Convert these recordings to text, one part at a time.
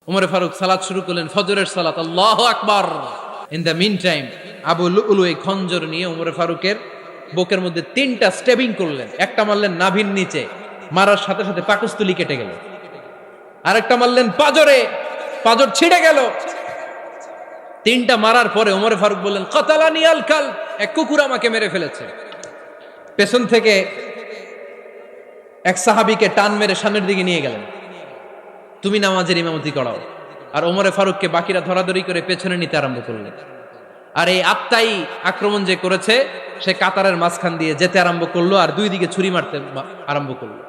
উমরে ফারুক সালাত শুরু করলেন, ফজরের সালাত, আল্লাহু আকবার। In the mean time Abu Lulu এই খঞ্জর নিয়ে উমরে ফারুকের বুকের মধ্যে 3টা স্টেবিং করলেন। একটা মারলেন নাভির নিচে, মারার সাথে সাথে পাকস্থলী কেটে গেল। আরেকটা মারলেন পাজরে, পাজর ছিঁড়ে গেল। 3টা মারার পরে উমরে ফারুক বললেন, কাতালানি আল কাল, এক কুকুর আমাকে মেরে ফেলেছে। পেছন থেকে এক সাহাবীকে টান মেরে সামনের দিকে নিয়ে গেলেন, তুমি নামাজের ইমামতি করাও। আর ওমরে ফারুককে বাকিরা ধরাধরি করে পেছনে নিতে আরম্ভ করলেন। আর এই আত্মাই আক্রমণ যে করেছে, সে কাতারের মাঝখান দিয়ে যেতে আরম্ভ করলো আর 2 দিকে ছুরি মারতে আরম্ভ করলো।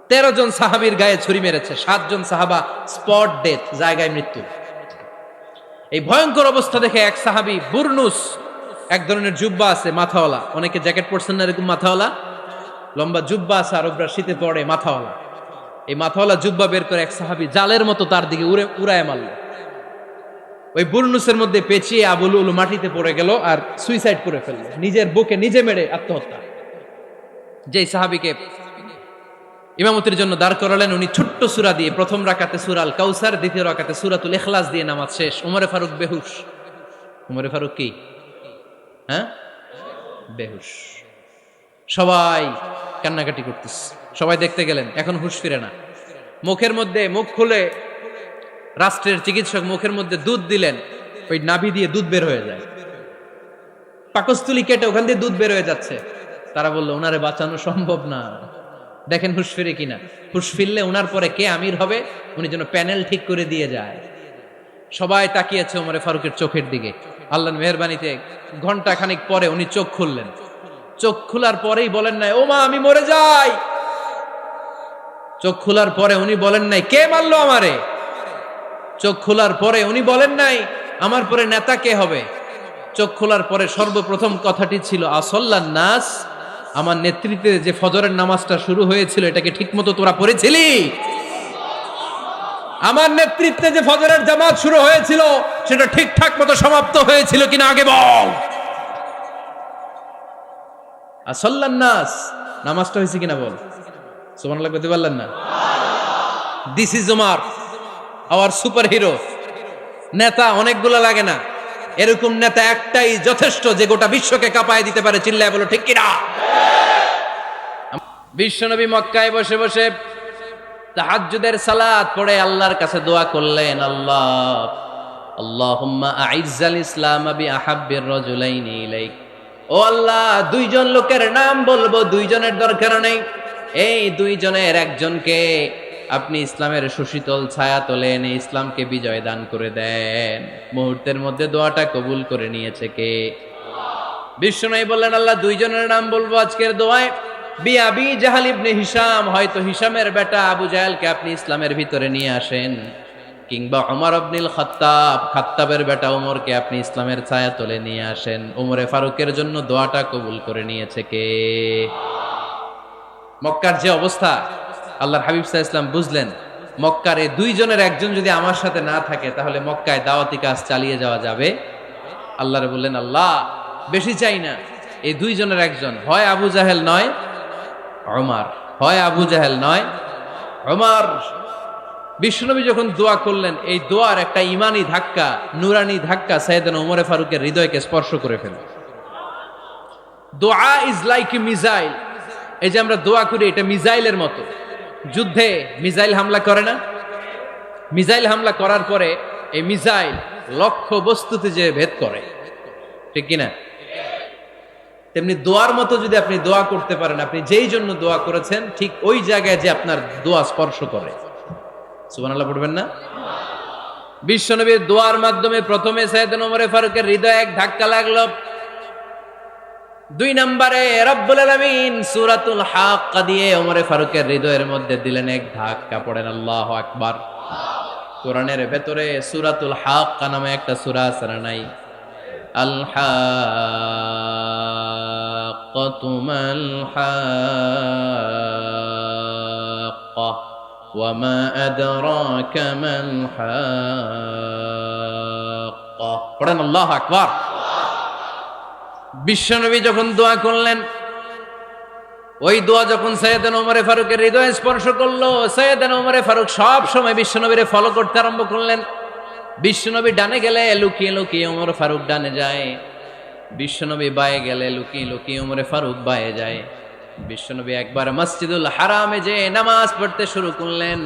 13 জন সাহাবীর গায়ে ছুরি মেরেছে, 7 জন সাহাবা স্পট ডেথ, জায়গায় মৃত্যু। এই ভয়ঙ্কর অবস্থা দেখে এক সাহাবী বুরনুস, এক ধরনের জুব্বা আছে মাথাওয়ালা, অনেকে জ্যাকেট পরছেন না এরকম মাথাওয়ালা, লম্বা জুব্বা আছে আর ওপরে শীতে পড়ে মাথাওয়ালা, এই মাথাওয়ালা জুব্বা বের করে এক সাহাবী জালের মতো তার দিকে উড়ায় মারল। ওই বুরনুসের মধ্যে পেঁচিয়ে আবু লুলু মাটিতে পড়ে গেল আর সুইসাইড করে ফেলল, নিজের বুকে নিজে মেরে আত্মহত্যা। যেই সাহাবীকে ইমামতির জন্য দাঁড় করালেন, উনি ছোট্ট সূরা দিয়ে প্রথম রাকাতে সূরা আল কাউসার, দ্বিতীয় রাকাতে সূরাতুল ইখলাস দিয়ে নামাজ শেষ। উমরে ফারুক বেহুশ। উমরে ফারুক কি বেহুশ। সবাই কান্নাকাটি করতেছে, সবাই দেখতে গেলেন, এখন হুঁশ ফিরে না। মুখের মধ্যে, মুখ খুলে রাষ্ট্রের চিকিৎসক মুখের মধ্যে দুধ দিলেন, ওই নাভি দিয়ে দুধ বের হয়ে যায়, পাকস্থলী কেটে ওখান দিয়ে দুধ বের হয়ে যাচ্ছে। তারা বললো ওনারে বাঁচানো সম্ভব না, দেখেন হুঁশ ফিরে কিনা। হুঁশ ফিরলে ওনার পরে কে আমির হবে, উনি যেন প্যানেল ঠিক করে দিয়ে যায়। সবাই তাকিয়েছে ওমরে ফারুকের চোখের দিকে। আল্লাহর মেহেরবানিতে ঘন্টা খানিক পরে উনি চোখ খুললেন। চোখ খোলার পরেই বলেন নাই, ও মা আমি মরে যাই। চোখ খোলার পরে উনি বলেন নাই, কে মারলো আমারে। চোখ খোলার পরে উনি বলেন নাই, আমার পরে নেতা কে হবে। চোখ খোলার পরে সর্বপ্রথম কথাটি ছিল, আসল্লান নাস, আমার নেতৃত্বে যে ফজরের নামাজটা শুরু হয়েছিল এটাকে ঠিকমতো তোরা পড়েছিলি? আমার নেতৃত্বে যে ফজরের জামাত শুরু হয়েছিল সেটা ঠিকঠাক মতো সমাপ্ত হয়েছিল কিনা আগে বল। আসল্লান নাস, নামাজটা হয়েছে কিনা বল। সুবহানাল্লাহ বলতে পারলেন না? This is Umar, hour super hero. নেতা অনেকগুলো লাগে না, এরকম নেতা একটাই যথেষ্ট যে গোটা বিশ্বকে কাঁপায় দিতে পারে। চিল্লায় বলো ঠিক কিনা। বিশ্বনবী মক্কায় বসে বসে তাহাজ্জুদের সালাত পড়ে আল্লাহর কাছে দোয়া করলেন, আল্লাহুম্মা আইজ্জাল ইসলাম বিআহাব্বির রাজুলাইনি ইলাইক। ও আল্লাহ, 2 জন লোকের নাম বলবো, 2 জনের দরকার নেই, এই 2 জনের একজনকে আপনি ইসলামের সুশীতল ছায়া তলে এনে ইসলামকে বিজয় দান করে দেন। মুহূর্তের মধ্যে দোয়াটা কবুল করে নিয়েছে কে? বিশ্বনবী বললেন, আল্লাহ 2 জনের নাম বলবো আজকের দোয়ায়। আবি জাহাল ইবনে হিশাম, হয়তো হিশামের বেটা আবু জাহেলকে আপনি ইসলামের ভিতরে নিয়ে আসেন, কিংবা ওমর ইবনুল খাত্তাব, খাত্তাবের বেটা ওমরকে আপনি ইসলামের ছায়া তলে নিয়ে আসেন। ওমরে ফারুকের জন্য দোয়াটা কবুল করে নিয়েছে কে? মক্কার যে অবস্থা, আল্লাহর হাবিব সাল্লাল্লাহু আলাইহি ওয়াসাল্লাম বুঝলেন মক্কার এই 2 জনের একজন যদি আমার সাথে না থাকে তাহলে মক্কায় দাওয়াতি কাজ চালিয়ে যাওয়া যাবে। আল্লাহরে বললেন, আল্লাহ বেশি চাই না, এই 2 জনের একজন, হয় আবু জাহেল নয় ওমর, হয় আবু জাহেল নয় ওমর। বিশ্বনবী যখন দোয়া করলেন, এই দোয়ার একটা ইমানি ধাক্কা, নুরানি ধাক্কা সাইয়েদনা ওমরে ফারুকের হৃদয়কে স্পর্শ করে ফেলে। দোয়া ইজ লাইক এ মিসাইল। এই যে আমরা দোয়া করি, এটা মিসাইলের মতো। যুদ্ধে মিসাইল হামলা করে না? মিসাইল হামলা করার পরে এই মিসাইল লক্ষ্য বস্তুতে যে ভেদ করে, ঠিক কিনা? তেমনি দোয়ার মতো যদি আপনি দোয়া করতে পারেন, আপনি যেই জন্য দোয়া করেছেন ঠিক ওই জায়গায় যে আপনার দোয়া স্পর্শ করে। সুবহানাল্লাহ পড়বেন না? বিশ্বনবীর দোয়ার মাধ্যমে প্রথমে সাইয়েদনা ওমর ফারুকের হৃদয়ে এক ধাক্কা লাগলো। 2 নম্বরে রব্বুল আলামিন সূরাতুল হাক্কা দিয়ে ওমর ফারুকের হৃদয়ের মধ্যে দিলেন এক ধাক্কা। পড়েন আল্লাহু আকবার। কোরআনের ভেতরে সূরাতুল হাক্কা নামে একটা সূরা আছে না নাই? আল হাক্কাতু মাল হাক্কা ওয়া মা আদরাকা মাল হাক্কা। পড়েন আল্লাহু আকবার। বিশ্বনবী যখন দোয়া করলেন, ওই দোয়া যখন সৈয়দনা ওমরে ফারুকের হৃদয়ে স্পর্শ করলো, সৈয়দনা ওমরে ফারুক সব সময় বিশ্বনবীরে ফলো করতে আরম্ভ করলেন। বিশ্বনবী ডানে গেলে লুকিয়ে লুকিয়ে ওমর ফারুক ডানে যায়, বিশ্বনবী বায়ে গেলে লুকিয়ে লুকিয়ে ওমরে ফারুক বায়ে যায়। বিশ্বনবী একবার মসজিদুল হারামে যে নামাজ পড়তে শুরু করলেন,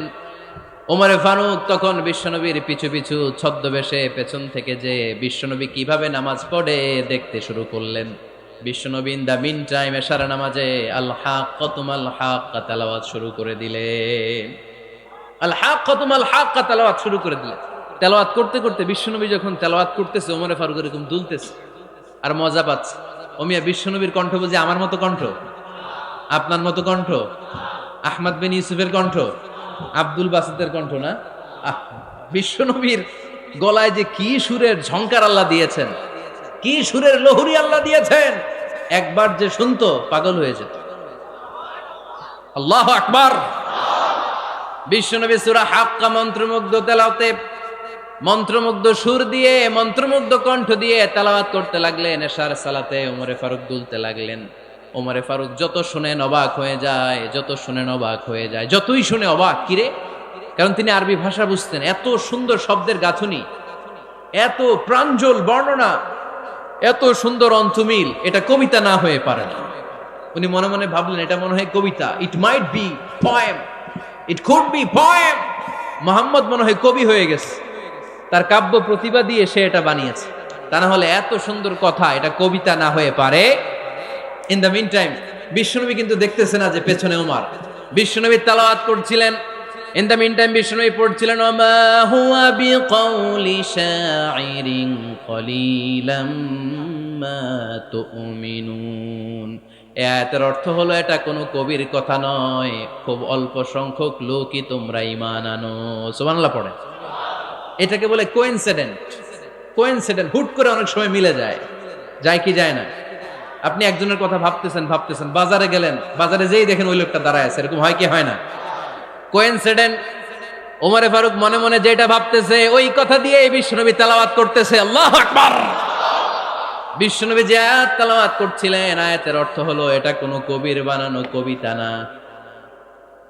ওমরে ফারুক তখন বিশ্বনবীর পিছু পিছু ছদ্মবেশে পেছন থেকে যে বিশ্বনবী কিভাবে নামাজ পড়ে দেখতে শুরু করলেন। বিশ্বনবী ইন দা মিন টাইম এশার নামাজে আল হাক্কাতুমাল হাক্কা তেলাওয়াত শুরু করে দিলেন। আল হাক্কাতুমাল হাক্কা তেলাওয়াত শুরু করে দিলেন। তেলাওয়াত করতে করতে বিশ্বনবী যখন তেলাওয়াত করতেছে, ওমরে ফারুক এরকম দুলতেছে আর মজা পাচ্ছে। ওমিয়া বিশ্বনবীর কণ্ঠ বুঝি আমার মতো কণ্ঠ, আপনার মতো কণ্ঠ, আহমদ বিন ইউসুফের কণ্ঠ, আব্দুল বাসিতের কণ্ঠ না। বিশ্বনবীর গলায় যে কি সুরের ঝংকার আল্লাহ দিয়েছেন, কি সুরের লহরি আল্লাহ দিয়েছেন, একবার যে শুনতো পাগল হয়ে যেত। আল্লাহু আকবার। বিশ্বনবী সূরা হাক্কা মন্ত্রমুগ্ধ তেলাওয়াতে, মন্ত্রমুগ্ধ সুর দিয়ে, মন্ত্রমুগ্ধ কণ্ঠ দিয়ে তেলাওয়াত করতে লাগলেন। এশার সালাতে ওমরে ফারুক দুলতে লাগলেন। ওমরে ফারুক যত শুনেন অবাক হয়ে যায়, যত শুনেন অবাক হয়ে যায়, যতই শুনে অবাক। কিরে? কারণ তিনি আরবি ভাষা বুঝতেন। এত সুন্দর শব্দের গাঁথুনি, এত প্রাঞ্জল বর্ণনা, এত সুন্দর অন্তমিল, এটা কবিতা না হয়ে পারে না। উনি মনে মনে ভাবলেন এটা মনে হয় কবিতা। It might be poem, it could be poem. Muhammad মনে হয় কবি হয়ে গেছে, তার কাব্য প্রতিভা দিয়ে সে এটা বানিয়েছে। তা না হলে এত সুন্দর কথা, এটা কবিতা না হয়ে পারে। ইন দ্য মিন টাইম বিশ্বনবী কিন্তু দেখতেছে না যে পেছনে ওমর। বিশ্বনবী তেলাওয়াত করছিলেন, ইন দ্য মিন টাইম বিশ্বনবী পড়ছিলেন ওমা হুয়া বিকাউলি শাইরিন কলিলাম মা তুমিনুন। এই আয়াতের অর্থ হলো এটা কোনো কবির কথা নয়, খুব অল্প সংখ্যক লোকই তোমরা ঈমান আনো। সুবহানাল্লাহ পড়ে। এটাকে বলে কোইন্সিডেন্ট। কোইন্সিডেন্ট হুট করে অনেক সময় মিলে যায়, যায় কি যায় না। আপনি একজনের কথা ভাবতেছেন ভাবতেছেন, বাজারে গেলেন, বাজারে যেই দেখেন ওই লোকটা দাঁড়ায় আছে, এরকম হয় কি হয় না? কোইন্সিডেন্ট। ওমরে ফারুক মনে মনে যেটা ভাবতেছে ওই কথা দিয়ে বিশ্বনবী তেলাওয়াত করতেছে। আল্লাহু আকবার। বিশ্বনবী যে আয়াত তেলাওয়াত করছিলেন, আয়াতের অর্থ হলো এটা কোনো কবির বানানো কবিতা না,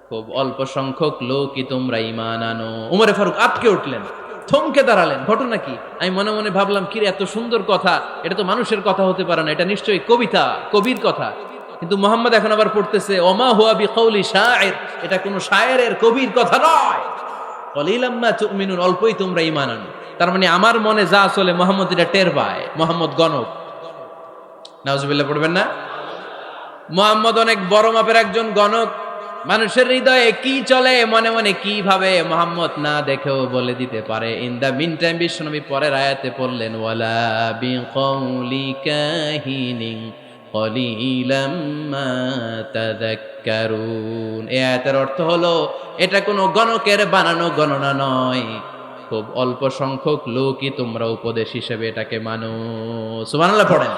খুব অল্প সংখ্যক লোকই তোমরা ঈমান আনো। ওমরে ফারুক আটকে উঠলেন, থমকে দাঁড়ালেন। ঘটনা কি? আমি মনে মনে ভাবলাম, কি রে এত সুন্দর কথা, এটা তো মানুষের কথা হতে পারে না, এটা নিশ্চয়ই কবিতা, কবির কথা। কিন্তু মুহাম্মদ এখন আবার পড়তেছে ওমা হুয়া বিকাউলি শাইর, এটা কোনো শায়েরের, কবির কথা নয়। কলিলাম মা তুমিনুন, অল্পই তোমরা ঈমান আনো। তার মানে আমার মনে যা চলে মুহাম্মদ এটা টের পায়। মুহাম্মদ গণক। নাউজুবিল্লাহ পড়বেন না? মুহাম্মদ অনেক বড় মাপের একজন গণক। মানুষের হৃদয়ে কি চলে, মনে মনে কি ভাবে, মুহাম্মদ না দেখেও বলে দিতে পারে। ইন দা মিন টাইম বিশ্বনবী পরের আয়াতে পড়লেন ওয়ালা বিকাউলি কাহিনিন কলিলাম মা তাযাক্কারুন। এই আয়াতের অর্থ হলো এটা কোনো গণকের বানানো গণনা নয়, খুব অল্প সংখ্যক লোকই তোমরা উপদেশ হিসেবে এটাকে মানো। সুবহানাল্লাহ পড়েন।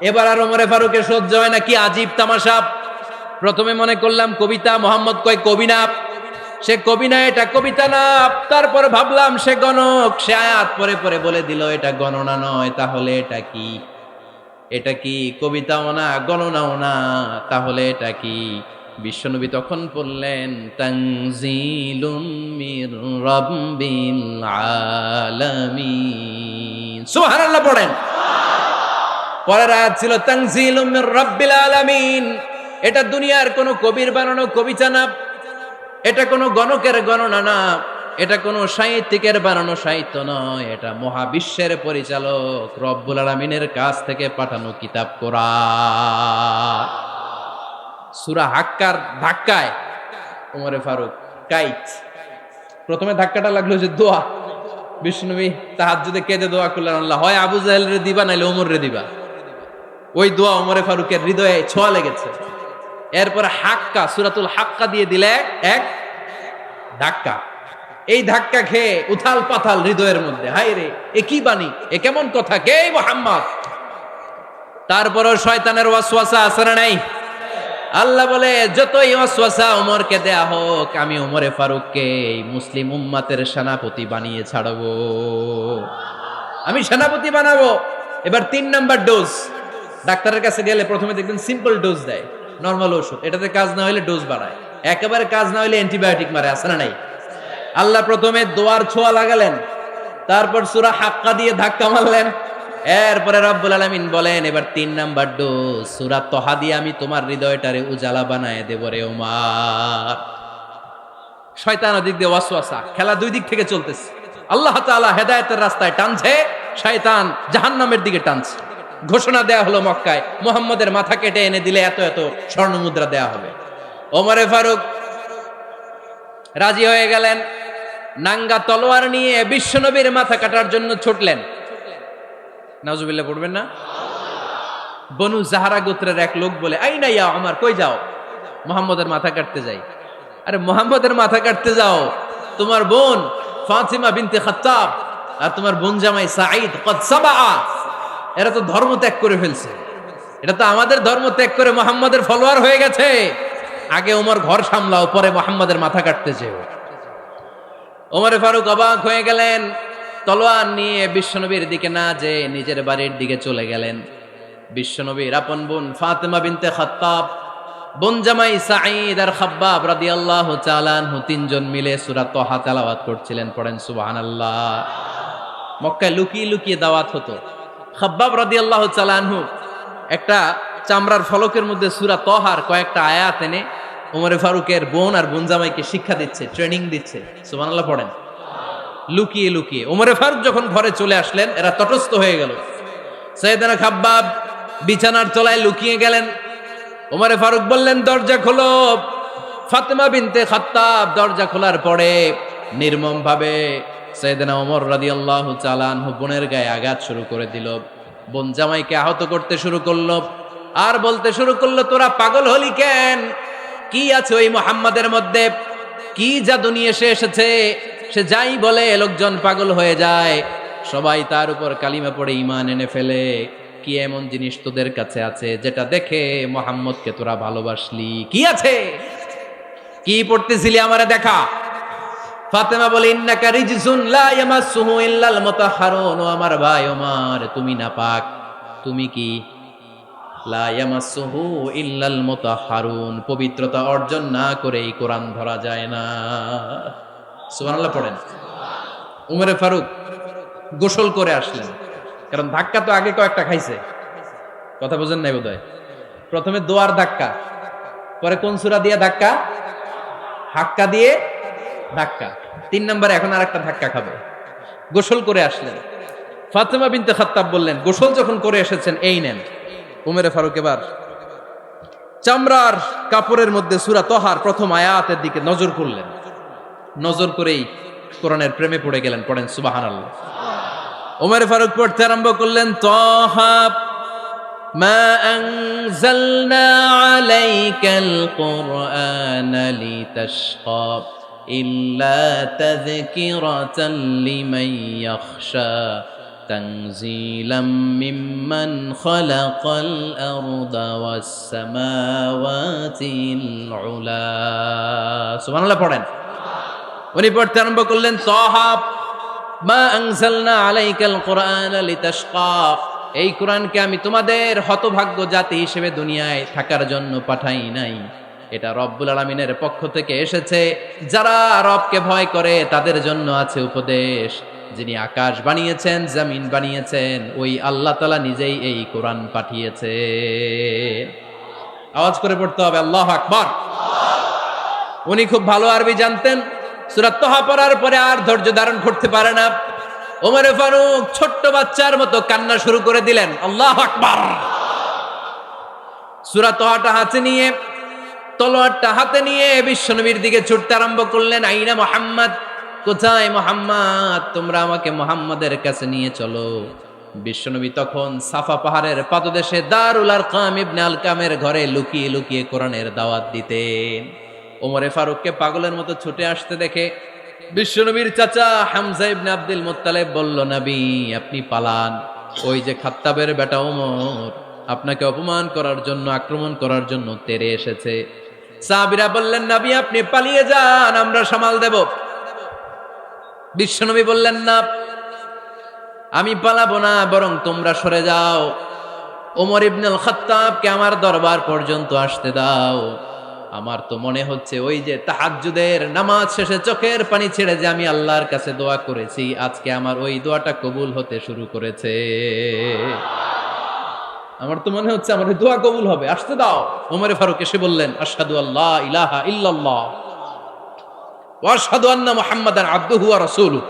এবার আর ওমরে ফারুকের সহ্য হয় না, কি আজীব তামাশা। প্রথমে মনে করলাম কবিতা, মোহাম্মদ কয় কবি না, সে কবি না, এটা কবিতা না। তারপর ভাবলাম সে গণক, সে আয়াত পরে পরে বলে দিল এটা গণনা নয়, তাহলে এটা কি? এটা কি কবিতাও না, গণনাও না, তাহলে এটা কি? বিশ্বনবী তখন বললেন তানজিলুম মির রাব্বিল আলামিন। সুবহানাল্লাহ পড়েন। পরের আয়াত ছিল তানজিলুম মির রাব্বিল আলামিন। এটা দুনিয়ার কোনো কবির বানানো কবিতা না, এটা কোনো গণকের গণনা না, এটা কোনো সাহিত্যিকের বানানো সাহিত্য নয়, এটা মহাবিশ্বের পরিচালক রব্বুল আলামিনের কাছ থেকে পাঠানো কিতাব কোরআন। সূরা হাক্কার ধাক্কায় ওমরে ফারুক কাইত। প্রথমে ধাক্কাটা লাগলো যে দোয়া। বিশ্বনবী তাহাজ্জুদে কেঁদে দোয়া করলেন, আল্লাহ হয় আবু জাহেল রে দিবা, নাইলে ওমর রে দিবা। ওই দোয়া ওমরে ফারুকের হৃদয়ে ছোঁয়া লেগেছে। এরপরে হাক্কা, সূরাতুল হাক্কা দিয়ে দিলে এক ধাক্কা। এই ধাক্কা খেয়ে উথাল পাথাল হৃদয়ের মধ্যে, হায় রে এ কি বাণী, এ কেমন কথা, কে মুহাম্মদ? তারপরও শয়তানের ওয়াসওয়াসা আছে না নাই? আল্লাহ বলে যতই ওয়াসওয়াসা ওমরকে দেয়া হোক, আমি ওমরে ফারুককে এই মুসলিম উম্মাতের সেনাপতি বানিয়ে ছাড়বো, আমি সেনাপতি বানাবো। এবার 3 নাম্বার ডোজ। ডাক্তারের কাছে গেলে প্রথমে দেখবেন সিম্পল ডোজ দেয়, নরমাল ওষুধ, এটাতে কাজ না হইলে ডোজ বাড়ায়, একেবারে কাজ না হইলে অ্যান্টিবায়োটিক মারে, আছে না নাই? আল্লাহ প্রথমে দোয়ার ছোঁয়া লাগালেন, তারপর সূরা হাক্কা দিয়ে ধাক্কা মারলেন, এরপরে রব্বুল আলামিন বলেন এবার ৩ নাম্বার ডোজ সূরা তহা দিয়ে আমি তোমার হৃদয়টারে উজালা বানায় দেব রে ওমর। শয়তান ওদিক দিয়ে ওয়াসওয়াসা, খেলা দুই দিক থেকে চলতেছে। আল্লাহ তাআলা হেদায়েতের রাস্তায় টানছে, শয়তান জাহান্নামের দিকে টানছে। ঘোষণা দেয়া হলো মক্কায়, মুহাম্মদের মাথা কেটে এনে দিলে এত এত স্বর্ণ মুদ্রা দেয়া হবে। ওমরে ফারুক রাজি হয়ে গেলেন, নাঙ্গা তলোয়ার নিয়ে বিশ্বনবীর মাথা কাটার জন্য ছুটলেন। নাউজুবিল্লাহ পড়বেন না? বনু জাহরা গোত্রের এক লোক বলে, আইনা ইয়া ওমর, কই যাও? মুহাম্মদের মাথা কাটতে যাই। আরে মুহাম্মদের মাথা কাটতে যাও? তোমার বোন ফাতিমা বিনতে খাত্তাব আর তোমার বোন জামাই সাঈদ কদ সাবা, এরা তো ধর্ম ত্যাগ করে ফেলছে, এটা তো আমাদের ধর্ম ত্যাগ করে মুহাম্মদের ফলোয়ার হয়ে গেছে। আগে ওমর ঘর সামলাও, পরে মুহাম্মদের মাথা কাটতে যেও। ওমরে ফারুক অবাক হয়ে গেলেন, তলোয়ার নিয়ে বিশ্বনবীর দিকে না যে নিজের বাড়ির দিকে চলে গেলেন। বিশ্বনবীর আপন বোন ফাতিমা বিনতে খাত্তাব, বোন জামাই সাঈদ আর খাব্বাব রাদিয়াল্লাহু তাআলা আনহু তিনজন মিলে সূরা তহা তেলাওয়াত করছিলেন। পড়েন সুবহানাল্লাহ। মক্কায় লুকিয়ে লুকিয়ে দাওয়াত হতো। খাব্বাব রাদিয়াল্লাহু তাআলা আনহু একটা চামড়ার ফলকের মধ্যে সূরা তহার কয়েকটা আয়াত এনে ওমরে ফারুকের বোন আর বোন জামাইকে শিক্ষা দিচ্ছে, ট্রেনিং দিচ্ছে। সুবহানাল্লাহ পড়েন। লুকিয়ে লুকিয়ে ওমরে ফারুক যখন ঘরে চলে আসলেন, এরা তটস্থ হয়ে গেল। সাইয়েদনা খাব্বাব বিছানার তলায় লুকিয়ে গেলেন। ওমরে ফারুক বললেন, দরজা খোলো। ফাতিমা বিনতে খাত্তাব দরজা খোলার পরে নির্মম ভাবে সাইয়েদনা ওমর রাদিয়াল্লাহু তাআলা আনহু বোনের গায়ে আঘাত শুরু করে দিল। বোন জামাইকে আহত করতে শুরু করলো আর বলতে শুরু করলো, তোরা পাগল হলি কেন? কি আছে ওই মুহাম্মাদের মধ্যে? কি জাদু নিয়ে সে এসেছে? সে যাই বলে লোকজন পাগল হয়ে যায়, সবাই তার উপর কালিমা পড়ে ঈমান এনে ফেলে। কি এমন জিনিস তোদের কাছে আছে যেটা দেখে মুহাম্মদকে তোরা ভালোবাসলি? কি আছে? কি পড়তেছিলি আমারে দেখা। ফাতেমা বলে, ইন্নাকা রিজসুন লা ইয়ামাসসুহু ইল্লাল মুতাহহারুন। ও আমার ভাই ওমর, তুমি নাপাক। তুমি কি? লা ইয়ামাসসুহু ইল্লাল মুতাহহারুন, পবিত্রতা অর্জন না করে এই কোরআন ধরা যায় না। সুবহানাল্লাহ পড়েন। উমরে ফারুক গোসল করে আসলেন, কারণ ধাক্কা তো আগে কয়েকটা খাইছে। কথা বুঝেন নাই বোধহয়? প্রথমে দোয়ার ধাক্কা, পরে কোন সূরা দিয়ে ধাক্কা? হাক্কা দিয়ে ধাক্কা। ৩ নম্বরে এখন আর একটা ধাক্কা খাবে। গোসল করে আসলেন। ফাতিমা বিনতে খাত্তাব বললেন, গোসল যখন করে এসেছেন, এই নেন। উমরে ফারুক এবার চামড়ার কাপড়ের মধ্যে সূরা তহার প্রথম আয়াতের দিকে নজর করলেন। নজর করেই কোরআনের প্রেমে পড়ে গেলেন। পড়েন সুবহানাল্লাহ। উমরে ফারুক পড়তে আরম্ভ করলেন, তহা মা আনজালনা আলাইকাল কুরআনা লিতাশকা ইল্লা তাযকিরাতাল লিমান ইয়াখশা তানজিলাম মিম্মান খালাকাল আরদা ওয়াস সামাওয়াতিল উলা। সুবহানাল্লাহ পড়েন। উনি পড়তে আরম্ভ করলেন, তহা মা আনজালনা আলাইকাল কুরআনা লিতাশকা, এই কোরআনকে আমি তোমাদের হতভাগ্য জাতি হিসেবে দুনিয়ায় থাকার জন্য পাঠাই নাই। এটা রব্বুল আলামিনের পক্ষ থেকে এসেছে। যারা রবকে ভয় করে তাদের জন্য আছে উপদেশ। যিনি আকাশ বানিয়েছেন, জমিন বানিয়েছেন, ওই আল্লাহ তাআলা নিজেই এই কোরআন পাঠিয়েছে। আওয়াজ করে পড়তে হবে, আল্লাহু আকবার। উনি খুব ভালো আরবি জানতেন। সূরা তহা পড়ার পরে আর ধৈর্য ধারণ করতে পারে না। ওমরে ফারুক ছোট্ট বাচ্চার মতো কান্না শুরু করে দিলেন। আল্লাহু আকবার। সূরা তহাটা হাতে নিয়ে, তলোয়ারটা হাতে নিয়ে বিশ্বনবীর দিকে ছুটতে আরম্ভ করলেন। আইনা মুহাম্মদ, কোথায় মুহাম্মদ? তোমরা আমাকে মুহাম্মাদের কাছে নিয়ে চলো। বিশ্বনবী তখন সাফা পাহাড়ের পাদদেশে দারুল আরকাম ইবনে আলকামের ঘরে লুকিয়ে লুকিয়ে কোরআনের দাওয়াত দিতেন। ওমরে ফারুককে পাগলের মতো ছুটে আসতে দেখে বিশ্বনবীর চাচা হামজা ইবনে আব্দুল মুত্তালিব বলল, নবী আপনি পালান। ওই যে খাত্তাবের বেটা ওমর আপনাকে অপমান করার জন্য, আক্রমণ করার জন্য তেরে এসেছে। সাহাবীরা বললেন, নবী আপনি পালিয়ে যান, আমরা সামাল দেব। বিশ্বনবী বললেন, না আমি পালাবো না, বরং তোমরা সরে যাও। ওমর ইবনুল খাত্তাবকে আমার দরবার পর্যন্ত আসতে দাও। আমার তো মনে হচ্ছে ওই যে তাহাজ্জুদের নামাজ শেষে চোখের পানি ছেড়ে যে আমি আল্লাহর কাছে দোয়া করেছি, আজকে আমার ওই দোয়াটা কবুল হতে শুরু করেছে। আমার তো মনে হচ্ছে আমার ওই দোয়া কবুল হবে, আসতে দাও। ওমরে ফারুক এসে বললেন, আশহাদু আল্লা ইলাহা ইল্লাল্লাহ ওয়া আশহাদু আন্না মুহাম্মাদান আবদুহু ওয়া রাসূলুহু।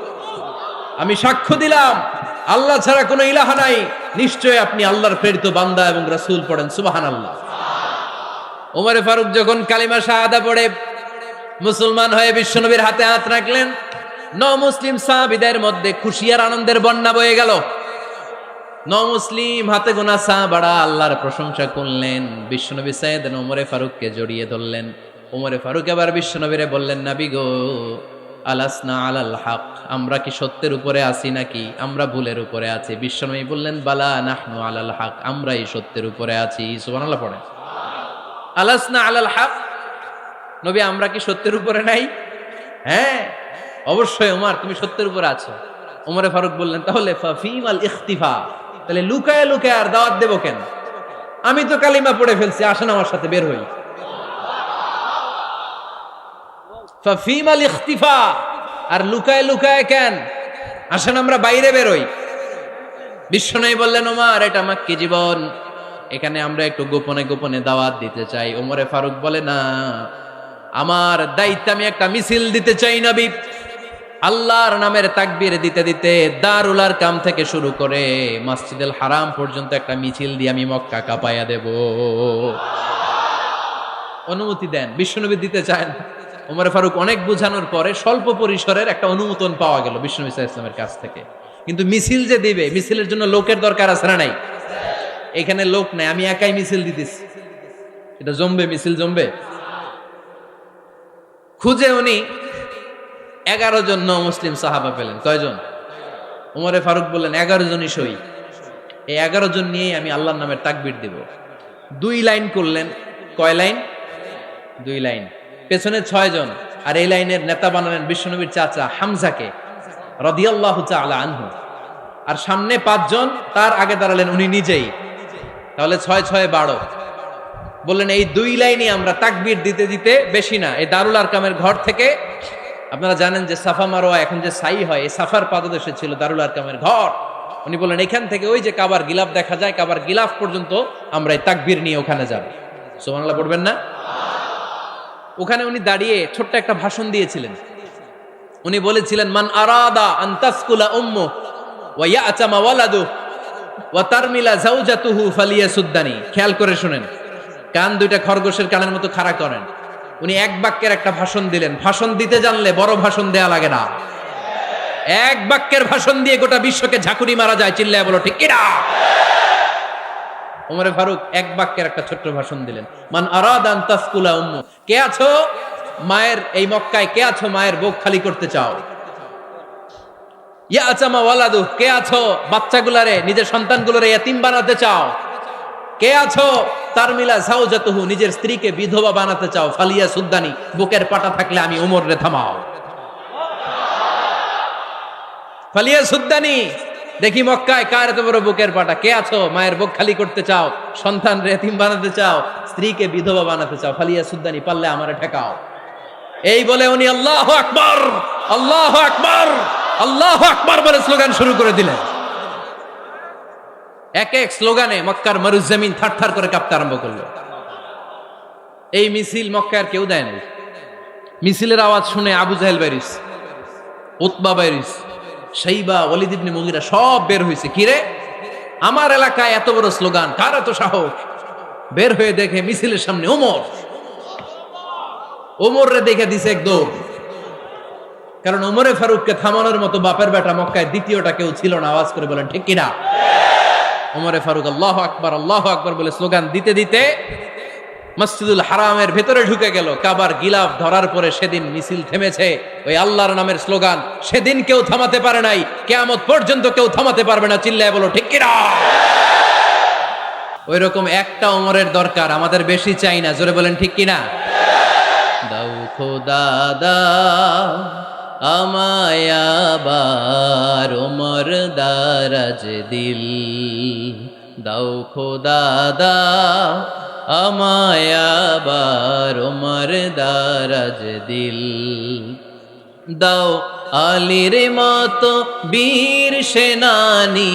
আমি সাক্ষ্য দিলাম আল্লাহ ছাড়া কোনো ইলাহা নাই, নিশ্চয় আপনি আল্লাহর প্রেরিত বান্দা এবং রাসূল। পড়েন সুবহানাল্লাহ। ওমরে ফারুক যখন কালিমা শাহাদা পড়ে মুসলমান হয়ে বিশ্বনবীর হাতে হাত রাখলেন, মুসলিম সাহাবীদের মধ্যে খুশি আর আনন্দের বন্যা বয়ে গেল। মুসলিম হাতে গোনা সাহাবারা আল্লাহর প্রশংসা করলেন। বিশ্বনবী সাইয়েদনা ওমরে ফারুককে জড়িয়ে ধরলেন। ওমরে ফারুক এবার বিশ্বনবীরে বললেন, নবী গো, আলাসনা আলাল হক, আমরা কি সত্যের উপরে আছি নাকি আমরা ভুলের উপরে আছি? বিশ্বনবী বললেন, বালা নাহনু আলাল হক, আমরাই সত্যের উপরে আছি। সুবহানাল্লাহ পড়েন। আলাসনা আলাল হক, নবী আমরা কি সত্যের উপরে নাই? হ্যাঁ অবশ্যই ওমর, তুমি সত্যের উপরে আছো। ওমরে ফারুক বললেন, তাহলে ফাফিমাল ইখতিফা, তাহলে লুকায় লুকায় আর দাওয়াত দেব কেন? আমি তো কালিমা পড়ে ফেলছি, আসেন আমার সাথে বের হই। ফাফিমাল ইখতিফা, আর লুকায় লুকায় কেন? আসেন আমরা বাইরে বের হই। বিশ্বনবী বললেন, ওমর এটা মাক্কি জীবন, এখানে আমরা একটু গোপনে গোপনে দাওয়াত দিতে চাই। ওমরে ফারুক বলে, না, আমার দায়িত্ব, আমি একটা মিছিল দিতে চাই নবী। আল্লাহর নামের তাকবীর দিতে দিতে দারুল আরকাম থেকে শুরু করে মসজিদুল হারাম পর্যন্ত একটা মিছিল দিয়ে আমি মক্কা কাঁপায়া দেব। অনুমতি দেন। বিশ্বনবী দিতে চায় না। ওমর ফারুক অনেক বোঝানোর পরে স্বল্প পরিসরের একটা অনুমোদন পাওয়া গেল বিশ্বনবী সাল্লাল্লাহু আলাইহি ওয়াসাল্লামের কাছ থেকে। কিন্তু মিছিল যে দিবে, মিছিলের জন্য লোকের দরকার আছে না নাই? এখানে লোক নাই, আমি একাই মিছিল দিতেছি। এটা জমবে, মিছিল জমবে। খুঁজে উনি 11 জন মুসলিম সাহাবা পেলেন। কয়জন? ওমরে ফারুক বললেন, 11 জনই সই। এই 11 জন নিয়েই আমি আল্লাহর নামের তাকবীর দিব। 2 লাইন করলেন। কয় লাইন? 2 লাইন। পেছনে 6 জন, আর এই লাইনের নেতা বানালেন বিশ্বনবীর চাচা হামজাকে রাদিয়াল্লাহু তাআলা আনহু। আর সামনে 5 জন, তার আগে দাঁড়ালেন উনি নিজেই। তাহলে 6 6 12। বললেন এই 2 লাইনই আমরা তাকবীর দিতে দিতে, বেশি না, এই দারুল আরকামের ঘর থেকে, আপনারা জানেন যে সাফা মারোয়া এখন যে সাই হয়, এই সাফার পাদদেশে ছিল দারুল আরকামের ঘর। উনি বললেন এখান থেকে ওই যে কাবার গিলাফ দেখা যায়, কাবার গিলাফ পর্যন্ত আমরা এই তাকবীর নিয়ে ওখানে যাব। সুবহানাল্লাহ পড়বেন না? ওখানে উনি দাঁড়িয়ে ছোট্ট একটা ভাষণ দিয়েছিলেন। উনি বলেছিলেন, মান আরাদা আন তাসকুলা উম্মু ওয়া ইয়াতামা ওয়ালাদু ওয়া তারমিলা যাওজাতুহু ফালিয়াসুদ্দানি। খেয়াল করে শুনেন, কান দুইটা খরগোশের কানের মতো খাড়া করেন। উনি এক বাক্যের একটা ভাষণ দিলেন। ভাষণ দিতে জানলে বড় ভাষণ দেয়া লাগে না। এক বাক্যের ভাষণ দিয়ে গোটা বিশ্বকে ঝাঁকুনি মারা যায়। চিল্লায় বলো ঠিক কিনা? ওমরে ফারুক এক বাক্যের একটা ছোট্ট ভাষণ দিলেন। মান আরাদা আন তাসকুলা উম্মু, কে আছো মায়ের এই মক্কায়, কে আছো মায়ের বুক খালি করতে চাও? ইয়াতামা ওয়ালাদু, কে আছো বাচ্চাগুলারে, নিজের সন্তানগুলোরে ইয়াতিম বানাতে চাও? কে আছো তারমিলা যাওজাতুহু, নিজের স্ত্রীকে বিধবা বানাতে চাও? ফালিয়া সুদ্দানি, বুকের পাটা থাকলে আমি ওমর রে থামাও। ফালিয়া সুদ্দানি, দেখি মক্কায় কার এত বড় বুকের পাটা। কে আছো মায়ের বুক খালি করতে চাও, সন্তান রে এতিম বানাতে চাও, স্ত্রীকে বিধবা বানাতে চাও? ফালিয়া সুদ্দানি, পারলে আমারে ঠেকাও। এই বলে উনি আল্লাহু আকবার, আল্লাহু আকবার, আল্লাহু আকবার বলে স্লোগান শুরু করে দিলেন। এক এক স্লোগানে মক্কার মরুজমিন থারথার করে কাঁপতে আরম্ভ করলো। এই মিছিল মক্কার কেউ দেয় নাই। মিছিলের আওয়াজ শুনে আবু জাহেল বাইরিস, উতবা বাইরিস, শাইবা, ওয়ালিদ ইবনে মুগিরা সব বের হয়েছে। কিরে, আমার এলাকায় এত বড় স্লোগান, কার এত সাহস? বের হয়ে দেখে মিছিলের সামনে ওমর। ওমর রে দেখে দিছে একদম। কারণ ওমরে ফারুককে থামানোর মতো বাপের বেটা মক্কায় দ্বিতীয়টা কেউ ছিল না। আওয়াজ করে বলেন ঠিক কিনা? ওমরে ফারুক আল্লাহু আকবার, আল্লাহু আকবার বলে স্লোগান দিতে দিতে মসজিদুল হারামের ভেতরে ঢুকে গেল। কাবার গিলাফ ধরার পরে সেদিন মিছিল থেমেছে। ওই আল্লাহর নামের স্লোগান সেদিন কেউ থামাতে পারে নাই, কিয়ামত পর্যন্ত কেউ থামাতে পারবে না। চিল্লায় বলো ঠিক কিনা? ওই রকম একটা ওমরের দরকার, আমাদের বেশি চাই না। জোরে বলেন ঠিক কিনা? দাও খোদা দাও আমায় আবার ওমর দারাজ দিল, দাও খোদা দাও আমায় আবার ওমর দারাজ দিল, দাও আলীর মতো বীর সেনানি,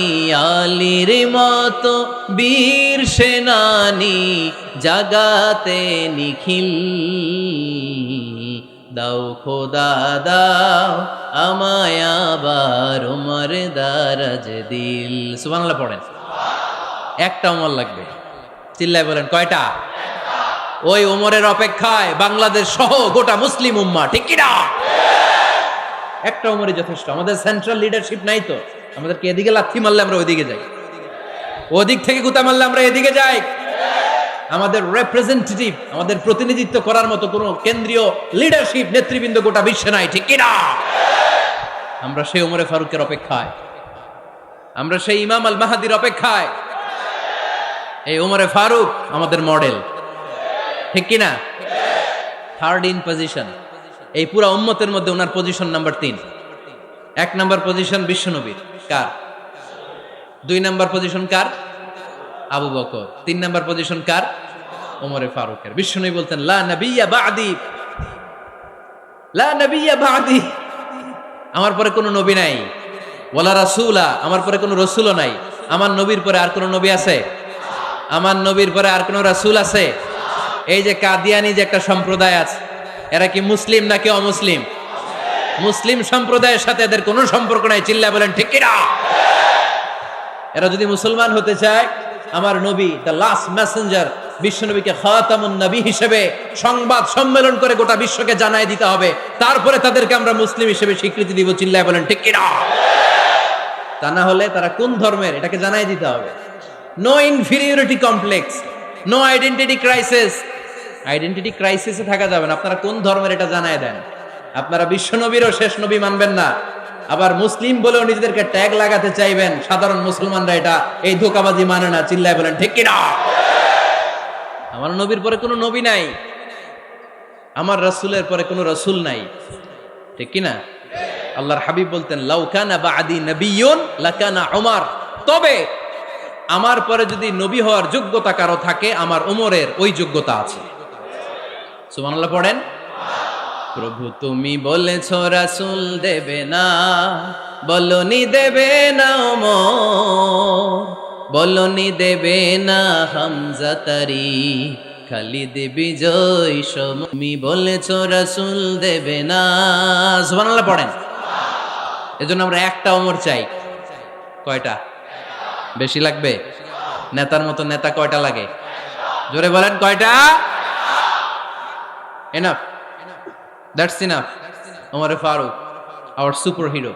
আলীর মতো বীর সেনানি জাগাতে নিখিল, দাও খোদা দাও আমায় আবার ওমর দারাজ দিল। সুবহানাল্লাহ পড়েন। একটা ওমর লাগবে, চিল্লায় বলেন কয়টা? ওই ওমরের অপেক্ষায় বাংলাদেশ সহ গোটা মুসলিম উম্মাহ, ঠিক কি না? একটা ওমরই যথেষ্ট। আমাদের সেন্ট্রাল লিডারশিপ নাই তো, আমাদেরকে এদিকে লাথি মারলে আমরা ওইদিকে যাই, ওদিক থেকে গুতা মারলে আমরা এদিকে যাই। আমাদের রিপ্রেজেন্টেটিভ, আমাদের প্রতিনিধিত্ব করার মতো কোনো কেন্দ্রীয় লিডারশিপ নেতৃবৃন্দ গোটা বিশ্বে নাই, ঠিক কি না? আমরা সেই ওমরে ফারুকের অপেক্ষায়, আমরা সেই ইমাম আল মাহাদির অপেক্ষায়। এই ওমরে ফারুক আমাদের মডেল, ঠিক কি না? থার্ড ইন পজিশন এই পুরা উম্মতের মধ্যে ওনার পজিশন নাম্বার 3। 1 নাম্বার পজিশন বিশ্বনবীর, কার? 2 নাম্বার পজিশন কার? আবু বকর। 3 নাম্বার পজিশন কার? ওমরে ফারুকের। বিশ্বনবী বলতেন লা নবিয়্যা বা'দি, লা নবিয়্যা বা'দি, আমার পরে কোনো নবী নাই। ওয়ালা রাসূলা, আমার পরে কোনো রাসূলও নাই। আমার নবীর পরে আর কোনো নবী আছে? আমার নবীর পরে আর কোনো রাসূল আছে? এই যে কাদিয়ানি যে একটা সম্প্রদায় আছে, এরা কি মুসলিম নাকি অমুসলিম? মুসলিম সম্প্রদায়ের সাথে এদের কোনো সম্পর্ক নাই, চিল্লায় বলেন ঠিক কি না? এরা যদি মুসলমান হতে চায়, আমার নবী দ্য লাস্ট মেসেঞ্জার বিশ্বনবীকে খাতামুন নবী হিসেবে সংবাদ সম্মেলন করে গোটা বিশ্বকে জানায় দিতে হবে, তারপরে তাদেরকে আমরা মুসলিম হিসেবে স্বীকৃতি দিব, চিল্লায় বলেন ঠিক কি না? তা না হলে তারা কোন ধর্মের এটাকে জানায় দিতে হবে। No inferiority complex, no identity crisis. Identity ক্রাইসিসে থাকা যাবে না। আপনারা কোন ধর্মের এটা জানায় দেন। আপনারা বিশ্বনবীরও শেষ নবী মানবেন না, আবার মুসলিম বলেও নিজেদেরকে ট্যাগ লাগাতে চাইবেন। সাধারণ মুসলমানরা এটা এই ধোঁকাবাজি মানে না, চিল্লায় বলেন ঠিক কি না? আমার নবীর পরে কোনো নবী নাই, আমার রাসূলের পরে কোনো রাসূল নাই, ঠিক কি না? আল্লাহর হাবিব বলতেন লাউ কানা বা'দি নাবিয়্যুন লাকানা উমর, তবে আমার পরে যদি নবী হওয়ার যোগ্যতা কারো থাকে, আমার ওমরের ওই যোগ্যতা আছে। সুবহানাল্লাহ পড়েন। প্রভু তুমি বলেছ রাসূল দেবে না, বলনি দেবে না ওমর, বলনি দেবে না হামজা তারি, খালিদ বিজয় সম, তুমি বলেছ রাসূল দেবে না। সুবহানাল্লাহ পড়েন। এজন্য আমরা একটা ওমর চাই। কয়টা? বেশি লাগবে? নেতার মতো নেতা কয়টা লাগে? জোরে বলেন কয়টা? Enough, that's enough. ওমরে ফারুক আওয়ার সুপার হিরো।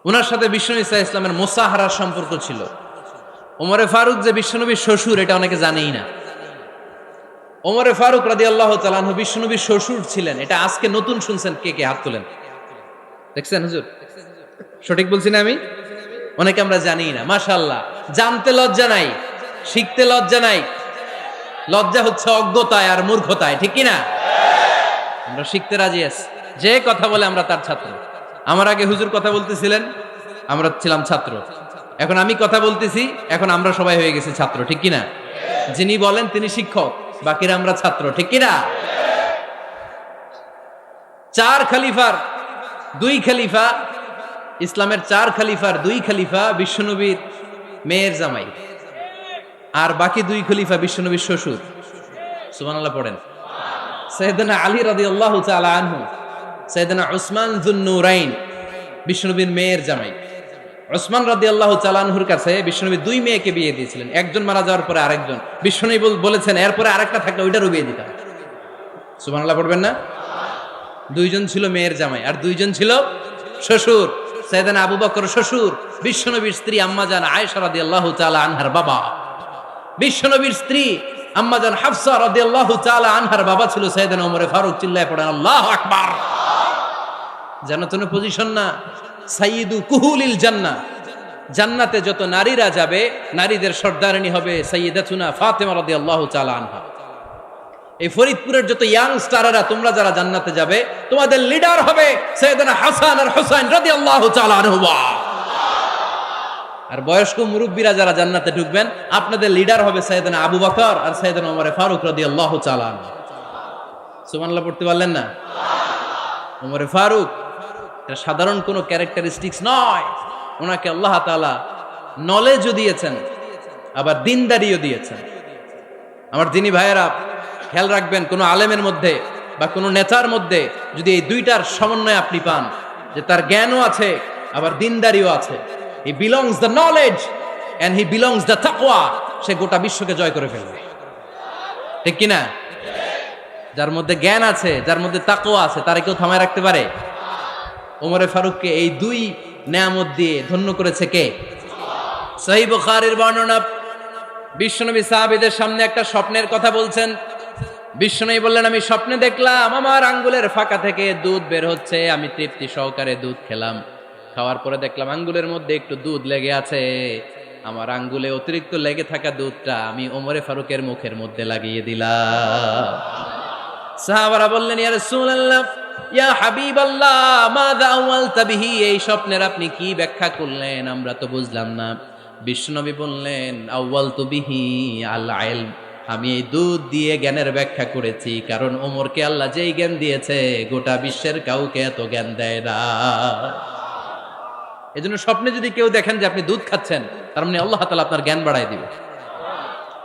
ওনার সাথে বিশ্বনবী সাল্লাল্লাহু আলাইহি ওয়াসাল্লামের মুসাহারার সম্পর্ক ছিল। ওমরে ফারুক যে বিশ্বনবীর শ্বশুর, এটা অনেকে জানেই না। ওমরে ফারুক রাদিয়াল্লাহু তাআলা আনহু বিশ্বনবীর শ্বশুর ছিলেন। এটা আজকে নতুন শুনছেন, কে কে হাত তোলেন? দেখছেন হুজুর? সঠিক বলছি না আমি? অনেকে আমরা জানি না। মাশাআল্লাহ, জানতে লজ্জা নাই, শিখতে লজ্জা নাই। লজ্জা হচ্ছে অজ্ঞতায় আর মূর্খতায়, ঠিক কি না? আমরা শিখতে রাজি আছি। যে কথা বলে আমরা তার ছাত্র। আমার আগে হুজুর কথা বলতেছিলেন, আমরা ছিলাম ছাত্র। এখন আমি কথা বলতেছি, এখন আমরা সবাই হয়ে গেছি ছাত্র, ঠিক কি না? যিনি বলেন তিনি শিক্ষক, বাকিরা আমরা ছাত্র, ঠিক কি না? 4 খলিফার 2 খলিফা, ইসলামের 4 খলিফার 2 খলিফা বিশ্বনবীর মেয়ের জামাই, আর বাকি 2 খলিফা বিশ্বনবীর শ্বশুর। সুবহানাল্লাহ পড়েন। সাইয়েদনা আলী রাদিয়াল্লাহু তাআলা আনহু, সাইয়েদনা উসমান যুন-নূরাইন বিশ্বনবীর মেয়ের জামাই। উসমান রাদিয়াল্লাহু তাআলা আনহুর কাছে বিশ্বনবী 2 মেয়েকে বিয়ে দিয়েছিলেন। একজন মারা যাওয়ার পরে আরেকজন। বিশ্বনবী বলেছেন এরপরে আরেকটা থাকলে ওইটারও বিয়ে দিতাম। সুবহানাল্লাহ পড়বেন না? 2 জন ছিল মেয়ের জামাই আর 2 জন ছিল শ্বশুর। সাইয়েদনা আবু বকর শ্বশুর, বিশ্বনবীর স্ত্রী আম্মাজান আয়েশা রাদিয়াল্লাহু তাআলা আনহার বাবা। বিশ্বনবীর স্ত্রী আম্মাজান হাফসা রাদিয়াল্লাহু তাআলা আনহার বাবা ছিল সাইয়েদনা ওমর ফারুক। চিল্লায় পড়েন আল্লাহু আকবার। জান্নাতুল পজিশন না, সাইয়্যিদু কুহুলিল জান্নাহ। জান্নাতে যত নারীরা যাবে, নারীদের সর্দারিনী হবে সাইয়্যিদাতুনা ফাতেমা রাদিয়াল্লাহু তাআলা আনহা। এই ফরিদপুরের যত ইয়াং স্টাররা, তোমরা যারা জান্নাতে যাবে, তোমাদের লিডার হবে সাইয়েদনা হাসান আর হুসাইন রাদিয়াল্লাহু তাআলা আনহুমা। আর বয়স্ক মুরব্বীরা যারা জান্নাতে ঢুকবেন, আপনাদের লিডার হবে সাইয়েদনা আবু বকর আর সাইয়েদনা ওমর ফারুক রাদিয়াল্লাহু তাআলা আনহু। সুবহানাল্লাহ পড়তে পারলেন না? ওমর ফারুক এটা সাধারণ কোনো ক্যারেক্টারিস্টিক্স নয়, ওনাকে আল্লাহ তাআলা নলেজও দিয়েছেন, আবার দিনদারিও দিয়েছেন। আমার দিনী ভাইয়েরা খেয়াল রাখবেন, কোনো আলেমের মধ্যে বা কোনো নেতার মধ্যে যদি এই দুইটার সমন্বয় আপনি পান, যে তার জ্ঞানও আছে আবার দিনদারিও আছে, he belongs the knowledge and he belongs the তাকওয়া, সে গোটা বিশ্বকে জয় করে ফেলবে। ঠিক কিনা? যার মধ্যে জ্ঞান আছে, যার মধ্যে তাকওয়া আছে, তারে কেউ থামায় রাখতে পারে? ওমরে ফারুককে এই দুই নেয়ামত দিয়ে ধন্য করেছে কে? সহিহ বুখারীর বর্ণনা, বিশ্বনবী সাহাবীদের সামনে একটা স্বপ্নের কথা বলছেন। বিশ্বনবী বললেন, আমি স্বপ্নে দেখলাম আমার আঙ্গুলের ফাঁকা থেকে দুধ বের হচ্ছে, আমি তৃপ্তি সহকারে দুধ খেলাম। খাওয়ার পরে দেখলাম আঙ্গুলের মধ্যে একটু দুধ লেগে আছে। আমার আঙ্গুলে অতিরিক্ত লেগে থাকা দুধটা আমি ওমরে ফারুকের মুখের মধ্যে লাগিয়ে দিলাম। সাহাবারা বললেন, ইয়া রাসূলুল্লাহ, ইয়া হাবিবাল্লাহ, মাযা আওয়ালতা বিহি, এই স্বপ্নের আপনি কি ব্যাখ্যা করলেন, আমরা তো বুঝলাম না। বিশ্বনবী বললেন, আওয়ালতু বিহি আল ইলম, আমি এই দুধ দিয়ে জ্ঞানের ব্যাখ্যা করেছি, কারণ ওমরকে আল্লাহ যেই জ্ঞান দিয়েছে গোটা বিশ্বের কাউকে এত জ্ঞান দেয় না। এজন্য স্বপ্নে যদি কেউ দেখেন যে আপনি দুধ খাচ্ছেন, তার মানে আল্লাহ তাআলা আপনার জ্ঞান বাড়ায় দিবে।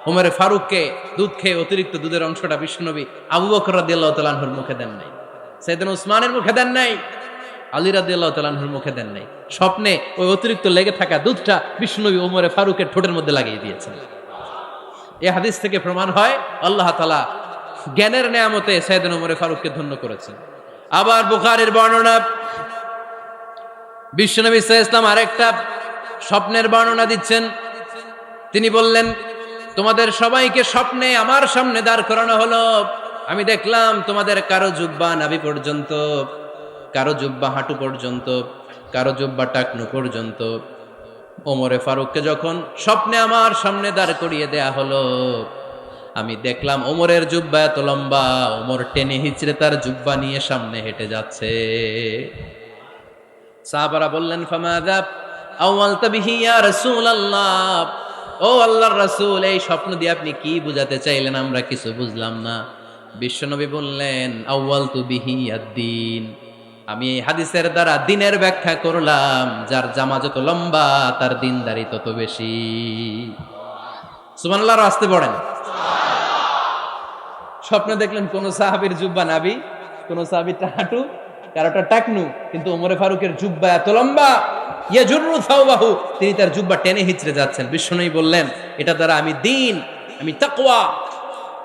ওমরে ফারুককে দুধ খেয়ে অতিরিক্ত দুধের অংশটা বিশ্বনবী আবু বকর রাদিয়াল্লাহু তাআলা আনহুর মুখে দেন নাই, সাইয়েদনা উসমানের মুখে দেন নাই, আলী রাদিয়াল্লাহু তাআলা আনহুর মুখে দেন নাই। স্বপ্নে ওই অতিরিক্ত লেগে থাকা দুধটা বিশ্বনবী ওমরে ফারুকের ঠোঁটের মধ্যে লাগিয়ে দিয়েছেন। এই হাদিস থেকে প্রমাণ হয় আল্লাহ তাআলা জ্ঞানের নেয়ামতে সাইয়েদনা ওমরে ফারুককে ধন্য করেছেন। আবার বুখারীর বর্ণনা, বিশ্বনবী সাল্লাল্লাহু আলাইহি ওয়াসাল্লাম আরেকটা স্বপ্নের বর্ণনা দিচ্ছেন। তিনি বললেন, তোমাদের সবাইকে স্বপ্নে আমার সামনে দাঁড় করানো হলো। আমি দেখলাম তোমাদের কারো জুব্বা নাভি পর্যন্ত, কারো জুব্বা হাঁটু পর্যন্ত, কারো জুব্বা টাকনু পর্যন্ত। ওমরে ফারুককে যখন স্বপ্নে আমার সামনে দাঁড় করিয়ে দেয়া হলো, আমি দেখলাম ওমরের জুব্বা এত লম্বা, ওমর টেনে হিচড়ে তার জুব্বা নিয়ে সামনে হেঁটে যাচ্ছে। সাহাবারা বললেন, ফামাযা আওয়ালতা বিহি ইয়া রাসূলুল্লাহ, ও আল্লাহর রাসূল, এই স্বপ্ন দিয়ে আপনি কি বুঝাতে চাইলেন, আমরা কিছু বুঝলাম না। বিশ্বনবী বললেন, আউয়ালতু বিহি আদ-দীন, আমি এই হাদিসের দ্বারা দিনের ব্যাখ্যা করলাম, যার জামা যত লম্বা তার দিনদারি তত বেশি। সুবহানাল্লাহ, আসতে পড়েন। স্বপ্নে দেখলেন কোন সাহাবীর জুব্বা নাভি, কোন সাহাবীর হাঁটু, কারোটা টাকনু, কিন্তু ওমরে ফারুকের জুব্বা এত লম্বা, ইয়াজুরু সাওবাহু, তিনি তার জুব্বা টেনে হিচড়ে যাচ্ছেন। বিশ্বনবী বললেন, এটা দ্বারা আমি দিন, আমি তাকওয়া,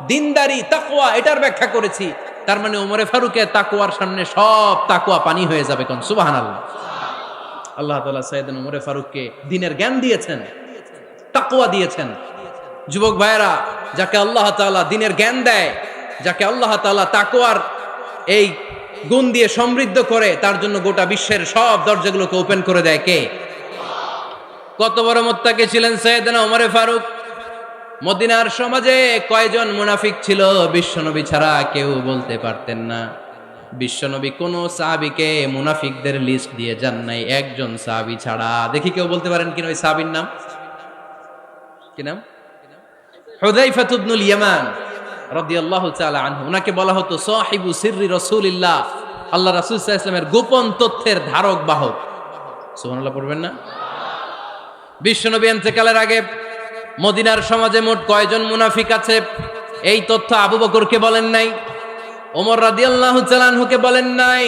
দিনদারি, তাকওয়া, এটার ব্যাখ্যা করেছি। তার মানে ওমরে ফারুকের তাকওয়ার সামনে সব তাকওয়া পানি হয়ে যাবে। কোন সুবহানাল্লাহ। আল্লাহ তাআলা সাইয়েদনা ওমরে ফারুককে দ্বীনের জ্ঞান দিয়েছেন, তাকওয়া দিয়েছেন। যুবক ভাইয়েরা, যাকে আল্লাহ তাআলা দ্বীনের জ্ঞান দেয়, যাকে আল্লাহ তাআলা তাকওয়ার এই গুণ দিয়ে সমৃদ্ধ করে, তার জন্য গোটা বিশ্বের সব দরজাগুলোকে ওপেন করে দেয় কে? কত বড় মুত্তাকি ছিলেন সাইয়েদনা ওমরে ফারুক। মদিনার সমাজে কয়জন মুনাফিক ছিল বিশ্বনবী ছাড়া কেউ বলতে পারতেন না। বিশ্বনবী কোন সাহাবীকে মুনাফিকদের লিস্ট দিয়ে যান নাই, একজন সাহাবী ছাড়া। দেখি কেউ বলতে পারেন কিনা ওই সাহাবীর নাম? কি নাম? হুযায়ফা ইবনুল ইয়ামান রাদিয়াল্লাহু তাআলা আনহু। উনাকে বলা হতো সাহিবু সিররি রাসূলিল্লাহ, আল্লাহ রাসূল সাল্লাল্লাহু আলাইহি ওয়াসাল্লামের গোপন তথ্যের ধারক বাহক। সুবহানাল্লাহ পড়বেন না? বিশ্বনবী ইন্তেকালের আগে মদিনার সমাজে মোট কয়জন মুনাফিক আছে, এই তথ্য আবু বকরকে বলেন নাই, ওমর রাদিয়াল্লাহু তাআলা আনহুকে বলেন নাই,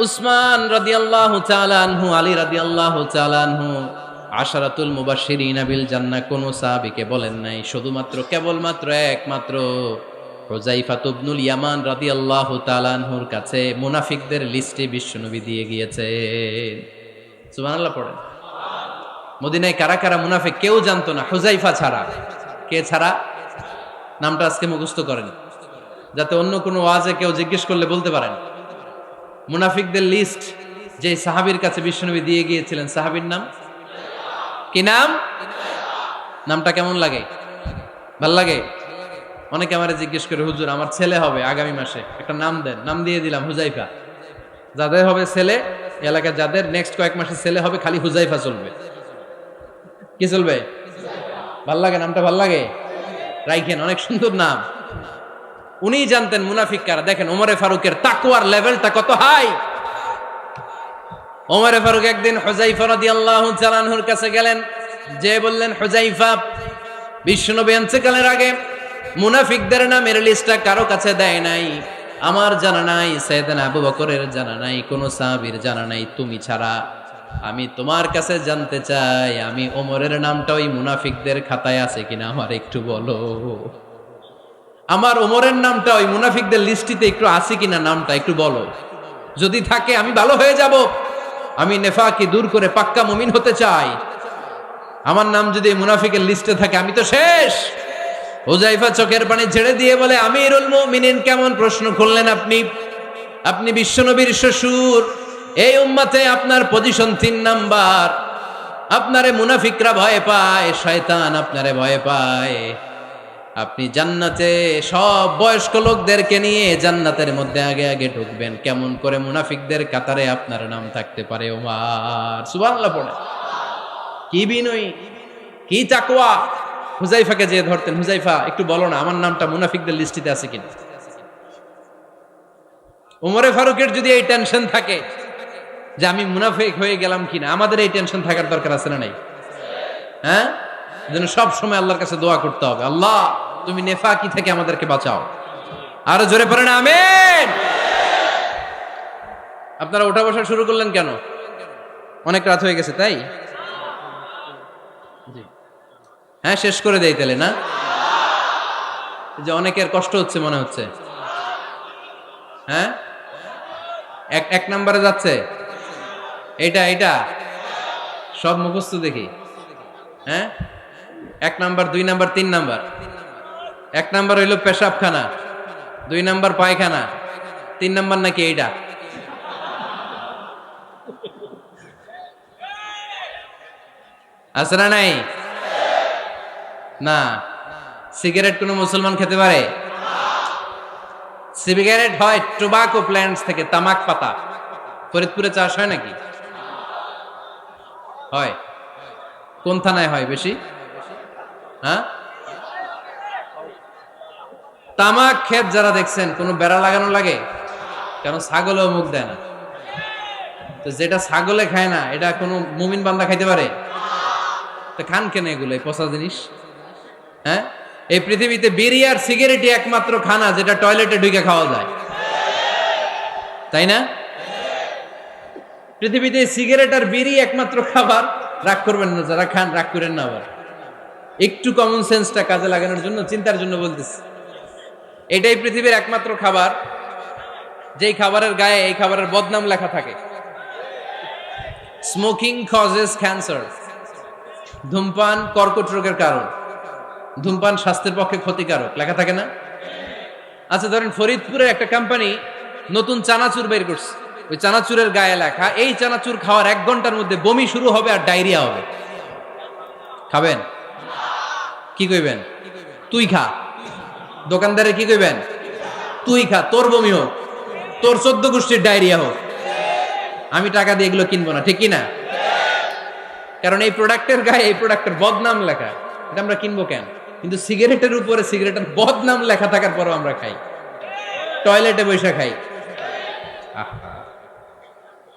উসমান রাদিয়াল্লাহু তাআলা আনহু, আলী রাদিয়াল্লাহু তাআলা আনহু, আশারাতুল মুবাশশিরিন বিল জান্নাহ কোন সাহাবীকে বলেন নাই। শুধুমাত্র কেবলমাত্র একমাত্র হুযায়ফা ইবনুল ইয়ামান রাদিয়াল্লাহু তাআলা আনহুর কাছে মুনাফিকদের লিস্টে বিশ্বনবী দিয়ে গিয়েছেন। সুবহানাল্লাহ পড়েন। মদিনায় কারা কারা মুনাফিক কেউ জানতো না, হুযায়ফা ছাড়া। কে ছাড়া? নামটা আজকে মুখস্থ করেন, যাতে অন্য কোনো ওয়াজে কেউ জিজ্ঞেস করলে বলতে পারেন। মুনাফিকদের লিস্ট যে সাহাবীর কাছে বিশ্বনবী দিয়ে গিয়েছিলেন, সাহাবীর নাম কি? নাম? নামটা কেমন লাগে? ভাল লাগে? অনেকে আমারে জিজ্ঞেস করে, হুজুর আমার ছেলে হবে আগামী মাসে, একটা নাম দেন। নাম দিয়ে দিলাম হুযায়ফা। যাদের হবে ছেলে, এলাকার যাদের নেক্সট কয়েক মাসে ছেলে হবে, খালি হুযায়ফা চলবে। কি চলবে? ভাল লাগে নামটা? ভাল লাগে, রাইখেন, অনেক সুন্দর নাম। উনি জানতেন মুনাফিক কারা। দেখেন ওমরে ফারুকের তাকওয়ার লেভেলটা কত হাই। ওমরে ফারুক একদিন হুযায়ফা রাদিয়াল্লাহু তাআলা আনহুর কাছে গেলেন, যে বললেন, হুযায়ফা, বিশ্বনবী ইন্তেকালের আগে মুনাফিকদের নামের লিস্টটা কারো কাছে দেয় নাই, আমার জানা নাই, সাইয়েদনা আবু বকরের জানা নাই, কোন সাহাবীর জানা নাই, তুমি ছাড়া। আমি তোমার কাছে জানতে চাই, আমি ওমরের নামটা ওই মুনাফিকদের খাতায় আছে কিনা আমার একটু বলো। আমার ওমরের নামটা ওই মুনাফিকদের লিস্টিতে একটু আছে কিনা, নামটা একটু বলো। যদি থাকে আমি ভালো হয়ে যাব, আমি নেফাকি দূর করে পাক্কা মুমিন হতে চাই। আমার নাম যদি মুনাফিকের লিস্টে থাকে আমি তো শেষ। হুযায়ফা চোখের পানি ছেড়ে দিয়ে বলে, আমিরুল মুমিনিন, কেমন প্রশ্ন করলেন আপনি? আপনি বিশ্বনবীর শ্বশুর, এই উম্মতে আপনার পজিশন 3 নাম্বার। আপনারে মুনাফিকরা ভয় পায়, শয়তান আপনারে ভয় পায়। আপনি জান্নাতে সব বয়স্ক লোকদেরকে নিয়ে জান্নাতের মধ্যে আগে আগে ঢুকবেন, কেমন করে মুনাফিকদের কাতারে আপনার নাম থাকতে পারে ওমর? সুবহানাল্লাহ পড়ে। কি বিনয়ী, কি তাকওয়া। হুযায়ফাকে যে ধরতেন, হুযায়ফা একটু বলো না আমার নামটা মুনাফিকদের লিস্টিতে আছে কিনা। ওমরে ফারুকের যদি এই টেনশন থাকে যে আমি মুনাফিক হয়ে গেলাম কিনা, আমাদের এই টেনশন থাকার দরকার আছে না নাই? হ্যাঁ, যেন সব সময় আল্লাহর কাছে দোয়া করতে হবে, আল্লাহ তুমি নেফাকি থেকে আমাদেরকে বাঁচাও। আরো জোরে পড়েন আমিন। আপনারা ওঠা বসা শুরু করলেন কেন? অনেক রাত হয়ে গেছে তাই? হ্যাঁ, শেষ করে দেই তাহলে না? যে অনেকের কষ্ট হচ্ছে মনে হচ্ছে। হ্যাঁ, এক নম্বরে যাচ্ছে এটা সব মুখস্থ দেখি। হ্যাঁ, 1 নাম্বার, 2 নাম্বার, 3 নাম্বার। 1 নাম্বার হইল পেশাবখানা, 2 নাম্বার পায়খানা, 3 নাম্বার নাকি এইটা। আছে না নাই? না। সিগারেট কোন মুসলমান খেতে পারে? সিগারেট হয় টোবাকো প্ল্যান্টস থেকে, তামাক পাতা। ফরিদপুরে চাষ হয় নাকি? হয়। কোন থানায় হয় বেশি? হ্যাঁ, তামাক ক্ষেত যারা দেখছেন, কোন বেড়া লাগানো লাগে? কারণ ছাগলেও মুখ দেয় না। তো যেটা ছাগলে খায় না, এটা কোনো মুমিন বান্দা খাইতে পারে? তো খান কেন এগুলো, এই পচা জিনিস? হ্যাঁ, এই পৃথিবীতে বিড়ি আর সিগারেটই একমাত্র খানা যেটা টয়লেটে ঢুকে খাওয়া যায়, তাই না? পৃথিবীতে সিগারেট আর বিড়ি একমাত্র খাবার। রাগ করবেন না যারা খান, রাগ করেন না। আবার একটু কমন সেন্সটা কাজে লাগানোর জন্য, চিন্তার জন্য বলতেছি। এটাই পৃথিবীর একমাত্র খাবার যেই খাবারের গায়ে এই খাবারের বদনাম লেখা থাকে, স্মোকিং কজেস ক্যান্সার। ধূমপান কর্কট রোগের কারণ, ধূমপান স্বাস্থ্যের পক্ষে ক্ষতিকারক, লেখা থাকে না? আচ্ছা, ধরেন ফরিদপুরের একটা কোম্পানি নতুন চানাচুর বের করছে, ওই চানাচুরের গায়ে লেখা, এই চানাচুর খাওয়ার 1 ঘন্টার মধ্যে বমি শুরু হবে আর ডায়রিয়া হবে। খাবেন? কি কইবেন? তুই খা। দোকানদারে কি কইবেন? তুই খা, তোর বমি হোক, তোর 14 গোষ্ঠীর ডায়রিয়া হোক, আমি টাকা দিয়ে এগুলো কিনবো না, ঠিক কি না? কারণ এই প্রোডাক্টের গায়ে এই প্রোডাক্টের বদনাম লেখা, এটা আমরা কিনবো কেন? কিন্তু সিগারেটের উপরে সিগারেটের বদনাম লেখা থাকার পরও আমরা খাই, টয়লেটে বসে খাই।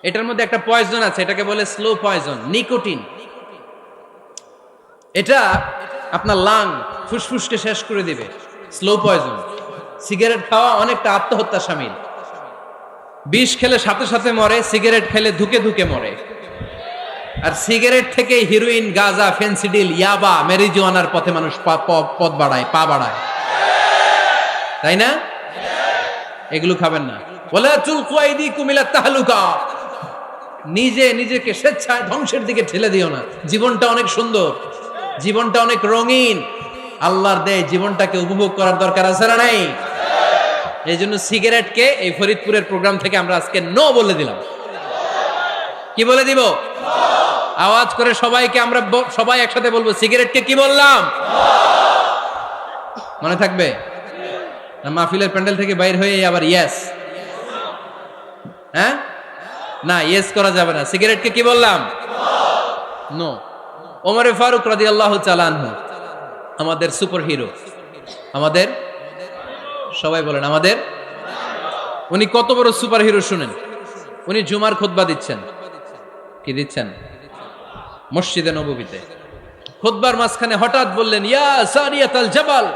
এটার মধ্যে একটা পয়জন আছে, এটাকে বলে স্লো পয়জন, নিকোটিন। এটা আপনার লাং, ফুসফুসকে শেষ করে দিবে। Slow poison. সিগারেট খাওয়া অনেকটা আত্মহত্যা শামিল। বিষ খেলে সাথে সাথে মরে, সিগারেট খেলে ধুকে ধুকে মরে। আর সিগারেট থেকে হিরোইন, গাঁজা, ফেন্সিডিল, ইয়াবা, মেরিজুয়ানার পথে মানুষ পথ বাড়ায়, পা বাড়ায়, তাই না? এগুলো খাবেন না। ওয়ালা তুলকু আইদিকুম ইলা তাহলুকা। নিজেকে স্বেচ্ছায় ধ্বংসের দিকে ঠেলে দিও না। জীবনটা অনেক সুন্দর, জীবনটা অনেক রঙিন, আল্লাহর দেয় জীবনটাকে উপভোগ করার দরকার আছে না নাই? এই জন্য সিগারেটকে এই ফরিদপুরের প্রোগ্রাম থেকে আমরা আজকে নো বলে দিলাম। কি বলে দিব? আওয়াজ করে সবাইকে, আমরা সবাই একসাথে বলবো, সিগারেটকে কি বললাম? মনে থাকবে না? মাহফিলের প্যান্ডেল থেকে বাইর হয়ে আবার ইয়েস, হ্যাঁ, না ইয়েস করা যাবে না। সিগারেটকে কি বললাম? নো। ওমরে ফারুক রাদিয়াল্লাহু তাআলা আনহু আমাদের সুপার হিরো, আমাদের সবাই বলেন আমাদের, উনি কত বড় সুপার হিরো শুনেন। উনি জুমার খুতবা দিচ্ছেন, কি দিচ্ছেন? মসজিদে নববীতে খুতবার মাঝখানে হঠাৎ বললেন, ইয়া সারিয়াতাল জাবাল,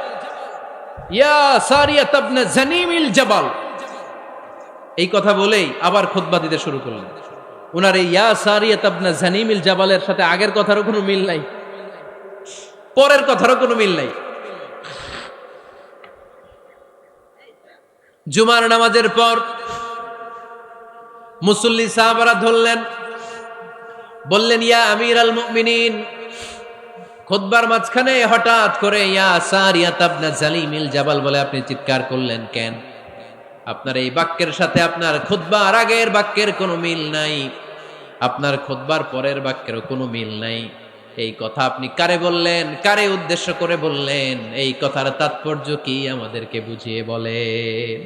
ইয়া সারিয়াত ইবনে জানিমিল জাবাল। এই কথা বলেই আবার খুতবা দিতে শুরু করলেন। উনার এই ইয়া সারিয়াত ইবনে জানিমিল জাবালের সাথে আগের কথারও কোনো মিল নাই, পরের কথারও কোনো মিল নাই। জুমার নামাজের পর মুসল্লি সাহাবারা ধরলেন, বললেন, ইয়া আমিরাল মুমিনিন। খুতবার মাঝখানে হঠাৎ করে ইয়া সারিয়াত ইবনে জালিমিল জাবাল বলে আপনি চিৎকার করলেন কেন? আপনার এই বাক্যের সাথে আপনার খুতবার আগের বাক্যের কোনো মিল নাই, আপনার খুতবার পরের বাক্যেরও কোনো মিল নাই। এই কথা আপনি কারে বললেন, কারে উদ্দেশ্য করে বললেন? এই কথার তাৎপর্য কি আমাদেরকে বুঝিয়ে বলেন।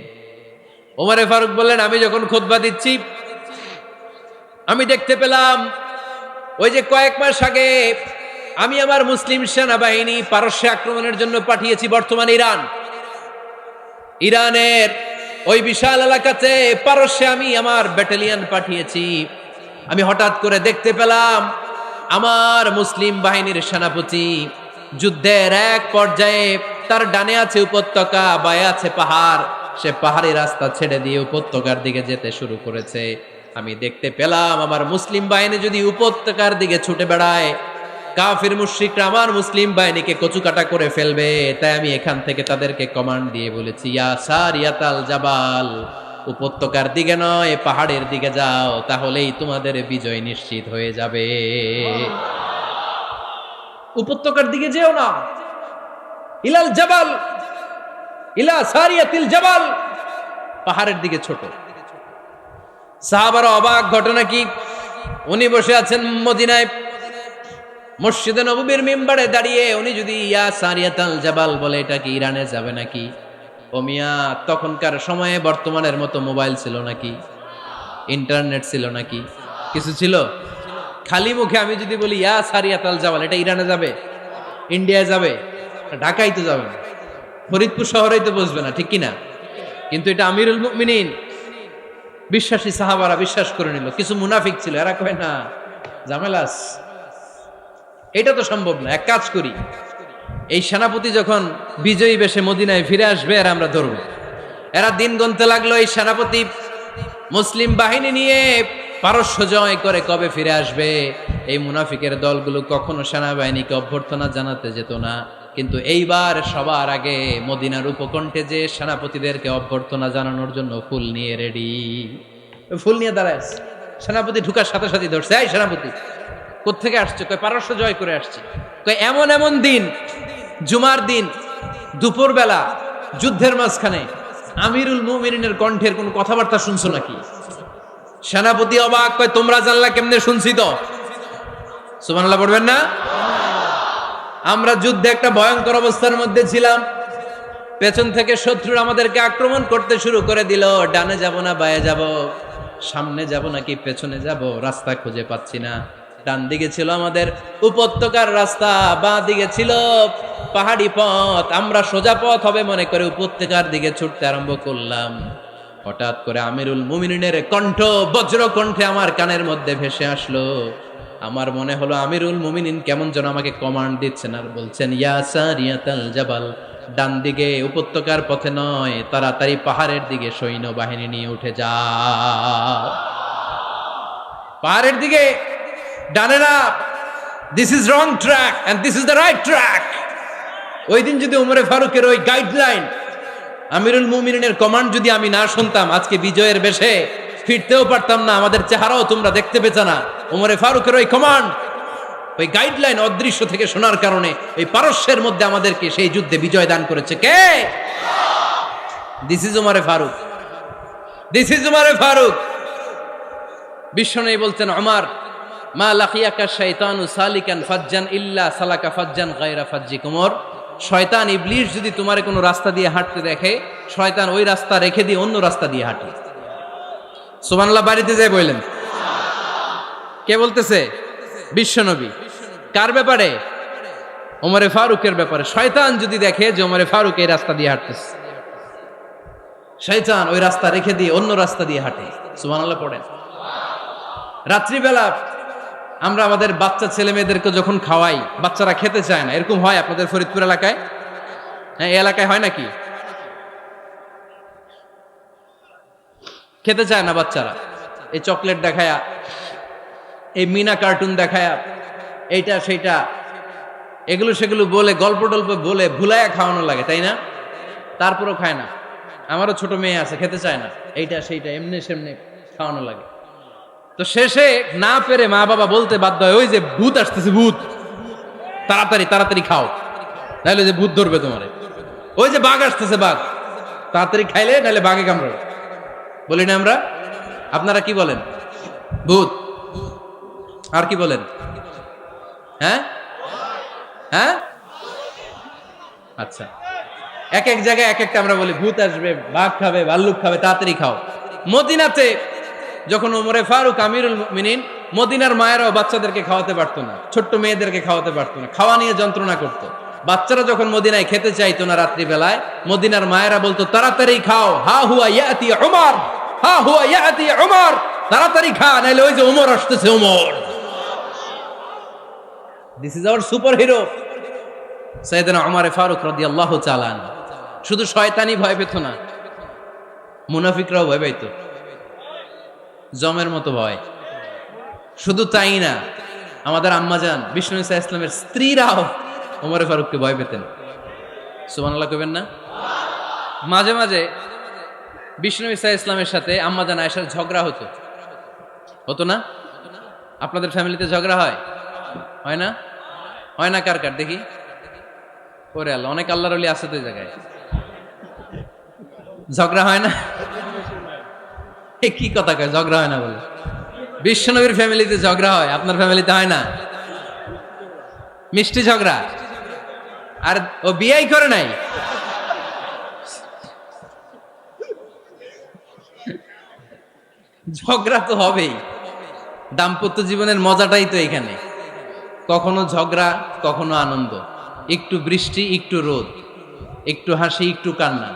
ওমরে ফারুক বললেন, আমি যখন খুতবা দিচ্ছি আমি দেখতে পেলাম ওই যে কয়েক মাস আগে আমি আমার মুসলিম সেনাবাহিনী পারস্যে আক্রমণের জন্য পাঠিয়েছি, বর্তমান ইরানের ওই বিশাল এলাকাতে পারস্যে আমি আমার ব্যাটালিয়ন পাঠিয়েছি। আমি হঠাৎ করে দেখতে পেলাম আমার মুসলিম বাহিনীর সেনাপতি যুদ্ধের এক পর্যায়ে তার ডানে আছে উপত্যকা, বায়ে আছে পাহাড়, সে পাহাড়ি রাস্তা ছেড়ে দিয়ে উপত্যকার দিকে যেতে শুরু করেছে। আমি দেখতে পেলাম আমার মুসলিম বাহিনী যদি উপত্যকার দিকে ছুটে বেড়ায়, কাফির মুশরিকরা আমার মুসলিম বাহিনীকে কচুকাটা করে ফেলবে। তাই আমি এখান থেকে তাদেরকে কমান্ড দিয়ে বলেছি, ইয়া সারিয়াতাল জাবাল, উপত্যকার দিকে নয় পাহাড়ের দিকে যাও, তাহলেই তোমাদের বিজয় নিশ্চিত হয়ে যাবে। উপত্যকার দিকে যেও না, ইলাল জাবাল, ইলা সারিয়াতিল জাবাল, পাহাড়ের দিকে ছোট। সাহাবারা অবাক, ঘটনা কি? উনি বসে আছেন মদিনায় মসজিদে নববীর মিম্বারে দাঁড়িয়ে, উনি যদি ইয়া সারিয়াতাল জাবাল বলে এটা কি ইরানে যাবে নাকি? ও মিয়া, তখনকার সময়ে বর্তমানের মতো মোবাইল ছিল নাকি? ইন্টারনেট ছিল নাকি? কিছু ছিল? খালি মুখে আমি যদি বলি ইয়া সারিয়াতাল জাবাল, এটা ইরানে যাবে, ইন্ডিয়ায় যাবে, ঢাকায় তো যাবে না, ফরিদপুর শহরেই তো বসবে না, ঠিক কিনা? কিন্তু এটা আমিরুল মুমিনিন বিশ্বাসী সাহাবারা বিশ্বাস করে নিল। কিছু মুনাফিক ছিল, এরা কয় না ঝামেলাস, এটা তো সম্ভব না। এক কাজ করি, এই সেনাপতি যখন বিজয়ী বেশে মদিনায় ফিরে আসবে আর আমরা ধরব। এরা দিন গুনতে লাগলো, এই সেনাপতি মুসলিম বাহিনী নিয়ে পারস্য জয় করে কবে ফিরে আসবে। এই মুনাফিকের দলগুলো কখনো সেনাবাহিনীকে অভ্যর্থনা জানাতে যেত না, কিন্তু এইবার সবার আগে মদিনার উপকণ্ঠে যে সেনাপতিদেরকে অভ্যর্থনা জানানোর জন্য ফুল নিয়ে রেডি। ফুল নিয়ে দাঁড়ায় সেনাপতি ঢুকার সাথে সাথে ধরছে, এই সেনাপতি কোত্থেকে আসছে? কয় পারস্য জয় করে আসছে। কয় এমন এমন দিন, জুমার দিন দুপুর বেলা যুদ্ধের মাঝখানে আমিরুল মুমিনিনের কণ্ঠের কোন কথাবার্তা শুনছো নাকি? সেনাপতি অবাক, কয় তোমরা জানলা কেমনে? শুনছি তো। সুবহানাল্লাহ পড়বেন না? আমরা যুদ্ধে একটা ভয়ঙ্কর অবস্থার মধ্যে ছিলাম, পেছন থেকে শত্রুরা আমাদেরকে আক্রমণ করতে শুরু করে দিল। ডানে যাব না বায়ে যাব, সামনে যাব নাকি পেছনে যাব, রাস্তা খুঁজে পাচ্ছি না। ডান দিকে ছিল আমাদের উপত্যকার রাস্তা, বাঁ দিকে ছিল পাহাড়ি পথ। আমরা সোজা পথ হবে মনে করে উপত্যকার দিকে ছুটতে আরম্ভ করলাম। হঠাৎ করে আমিরুল মুমিনিনের কণ্ঠ বজ্র কণ্ঠে আমার কানের মধ্যে ভেসে আসলো। আমার মনে হলো আমিরুল মুমিনিন কেমন যেন আমাকে কমান্ড দিচ্ছেন আর বলছেন, ইয়া সারিয়াতাল জাবাল, ডান দিকে উপত্যকার পথে নয়, তাড়াতাড়ি পাহাড়ের দিকে সৈন্য বাহিনী নিয়ে উঠে যাও। পাহাড়ের দিকে, ডানে না, this is wrong track and this is the right track. ওই দিন যদি ওমরে ফারুকের ওই গাইডলাইন, আমিরুল মুমিনিনের কমান্ড যদি আমি না শুনতাম, আজকে বিজয়ের বেশে ফিরতেও পারতাম না, আমাদের চেহারাও তোমরা দেখতে পেতে না। ওমরে ফারুকের ওই কমান্ড, ওই গাইডলাইন অদৃশ্য থেকে শোনার কারণে ওই পারস্যের মধ্যে আমাদেরকে সেই যুদ্ধে বিজয় দান করেছে কে? দিস ইজ ওমরে ফারুক, দিস ইজ ওমরে ফারুক। বিশ্বনবী বলতেন, ওমর, মা লাকিয়াকা শাইতানু সালিকান ফাজ্জান ইল্লা সালাকা ফাজ্জান গায়রা ফাজ্জিক। ওমর, শয়তান ইবলিস যদি তোমারে কোনো রাস্তা দিয়ে হাঁটতে দেখে, শয়তান ওই রাস্তা রেখে দিয়ে অন্য রাস্তা দিয়ে হাঁটে। সুবহানাল্লাহ বাড়িতে যায় বললেন। কে বলতেছে? বিশ্বনবী। কার ব্যাপারে? ওমরে ফারুকের ব্যাপারে। শয়তান যদি দেখে যে ওমরে ফারুক এই রাস্তা দিয়ে হাঁটতেছে, শয়তান ওই রাস্তা রেখে দিয়ে অন্য রাস্তা দিয়ে হাঁটে। সুবহানাল্লাহ পড়েন। রাত্রিবেলা আমরা আমাদের বাচ্চা ছেলে মেয়েদেরকে যখন খাওয়াই, বাচ্চারা খেতে চায় না, এরকম হয় আপনাদের ফরিদপুর এলাকায়? হ্যাঁ, এই এলাকায় হয় নাকি? খেতে চায় না বাচ্চারা, এই চকলেট দেখায়া, এই মিনা কার্টুন দেখায়া, এইটা সেইটা এগুলো সেগুলো বলে, গল্প টল্প বলে ভুলাইয়া খাওয়ানো লাগে, তাই না? তারপরও খায় না। আমারও ছোট মেয়ে আছে, খেতে চায় না, এইটা সেইটা এমনি সেমনি খাওয়ানো লাগে। তো শেষে না পেরে মা বাবা বলতে বাধ্য হয়, ওই যে ভূত আসতেছে, ভূত, তাড়াতাড়ি তাড়াতাড়ি খাও, নাহলে যে ভূত ধরবে তোমারে। ওই যে বাঘ আসতেছে, বাঘ, তাড়াতাড়ি খাইলে নাহলে বাঘে কামড়াবে। বলি না আমরা? আপনারা কি বলেন? ভূত। আর কি বলেন? হ্যাঁ হ্যাঁ, আচ্ছা, এক এক জায়গায় এক একটা আমরা বলি, ভূত আসবে, বাঘ খাবে, ভাল্লুক খাবে, তাড়াতাড়ি খাও। মদিনাতে যখন ওমরে ফারুক আমিরুল মুমিনিন, মদিনার মায়েরাও বাচ্চাদেরকে খাওয়াতে পারতো না, ছোট্ট মেয়েদেরকে খাওয়াতে পারতো না, খাওয়া নিয়ে যন্ত্রণা করতো। বাচ্চারা যখন মদিনায় খেতে চাইতো না রাত্রিবেলায়, মদিনার মায়েরা বলতো তাড়াতাড়ি খাও, হা হুয়া ইয়াতি উমর, হা হুয়া ইয়াতি উমর, তাড়াতাড়ি খা, নাইলে ওই যে ওমর আসতেছে, Omar. This is our superhero সাইয়েদনা ওমর ফারুক রাদিয়াল্লাহু তাআলা। শুধু শয়তানি ভয় পেত না, মুনাফিকরাও ভয় পাইতো, জমের মতো ভয়। শুধু তাই না, আমাদের আম্মাজান বিষ্ণু ইসা ইসলামের স্ত্রীরাও ওমর ফারুককে ভয় পেতেন। সুবহানাল্লাহ কইবেন না? মাঝে মাঝে বিষ্ণু ইসা ইসলামের সাথে আম্মাজান আয়েশার ঝগড়া হতো, হতো না? আপনাদের ফ্যামিলিতে ঝগড়া হয়? হয় না? হয় না? কার কার দেখি? ওরে আল্লাহ, অনেক আল্লাহর ওলি আছে তো এই জায়গায়। ঝগড়া হয় না? কি কথা কয়, ঝগড়া হয় না বলে? বিশ্বনবীর ফ্যামিলিতে ঝগড়া হয়, আপনার ফ্যামিলিতে হয় না? মিষ্টি ঝগড়া। আর ও বিয়েই করে নাই। ঝগড়া তো হবেই, দাম্পত্য জীবনের মজাটাই তো এখানে। কখনো ঝগড়া, কখনো আনন্দ, একটু বৃষ্টি, একটু রোদ, একটু হাসি, একটু কান্না,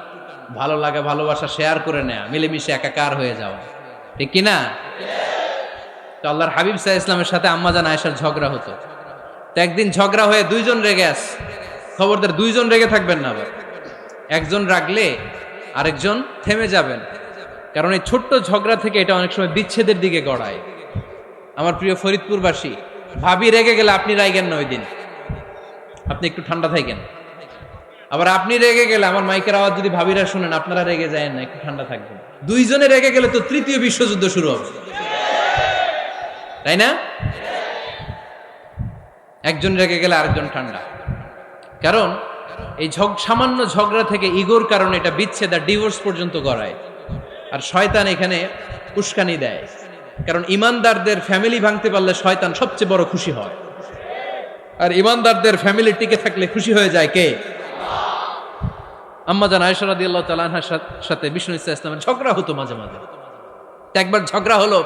ভালো লাগা ভালোবাসা শেয়ার করে নেয়া, মিলেমিশে একাকার হয়ে যাওয়া, ঠিক কিনা? তো আল্লাহর হাবিব সাল্লাল্লাহু আলাইহি ইসলামের সাথে আম্মাজান আয়েশার ঝগড়া হতো। তো একদিন ঝগড়া হয়ে দুইজন রেগে আছে। খবরদার, দুইজন রেগে থাকবেন না আবার। একজন রাগলে আরেকজন থেমে যাবেন, কারণ এই ছোট্ট ঝগড়া থেকে এটা অনেক সময় বিচ্ছেদের দিকে গড়ায়। আমার প্রিয় ফরিদপুরবাসী, ভাবি রেগে গেলে আপনি রাইগেন না, ওই দিন আপনি একটু ঠান্ডা থাকেন। আবার আপনি রেগে গেলে, আমার মাইকের আওয়াজ যদি ভাবিরা শুনেন, আপনারা রেগে যায় না, একটু ঠান্ডা থাকবেন। দুইজনে রেগে গেলে তো তৃতীয় বিশ্বযুদ্ধ শুরু হবে, তাই না? একজন রেগে গেলে আরেকজন ঠান্ডা। কারণ এই সামান্য ঝগড়া থেকে ইগোর কারণে এটা বিচ্ছেদ আর ডিভোর্স পর্যন্ত গড়ায়। আর শয়তান এখানে উস্কানি দেয়, কারণ ইমানদারদের ফ্যামিলি ভাঙতে পারলে শয়তান সবচেয়ে বড় খুশি হয়। আর ইমানদারদের ফ্যামিলি টিকে থাকলে খুশি হয়ে যায় কে? আম্মাজান আয়েশা রাদিয়াল্লাহু তাআলা আনহার সাথে বিষ্ণু ইসা ইসলামের ঝগড়া হতো মাঝে মাঝে। একবার ঝগড়া হলো,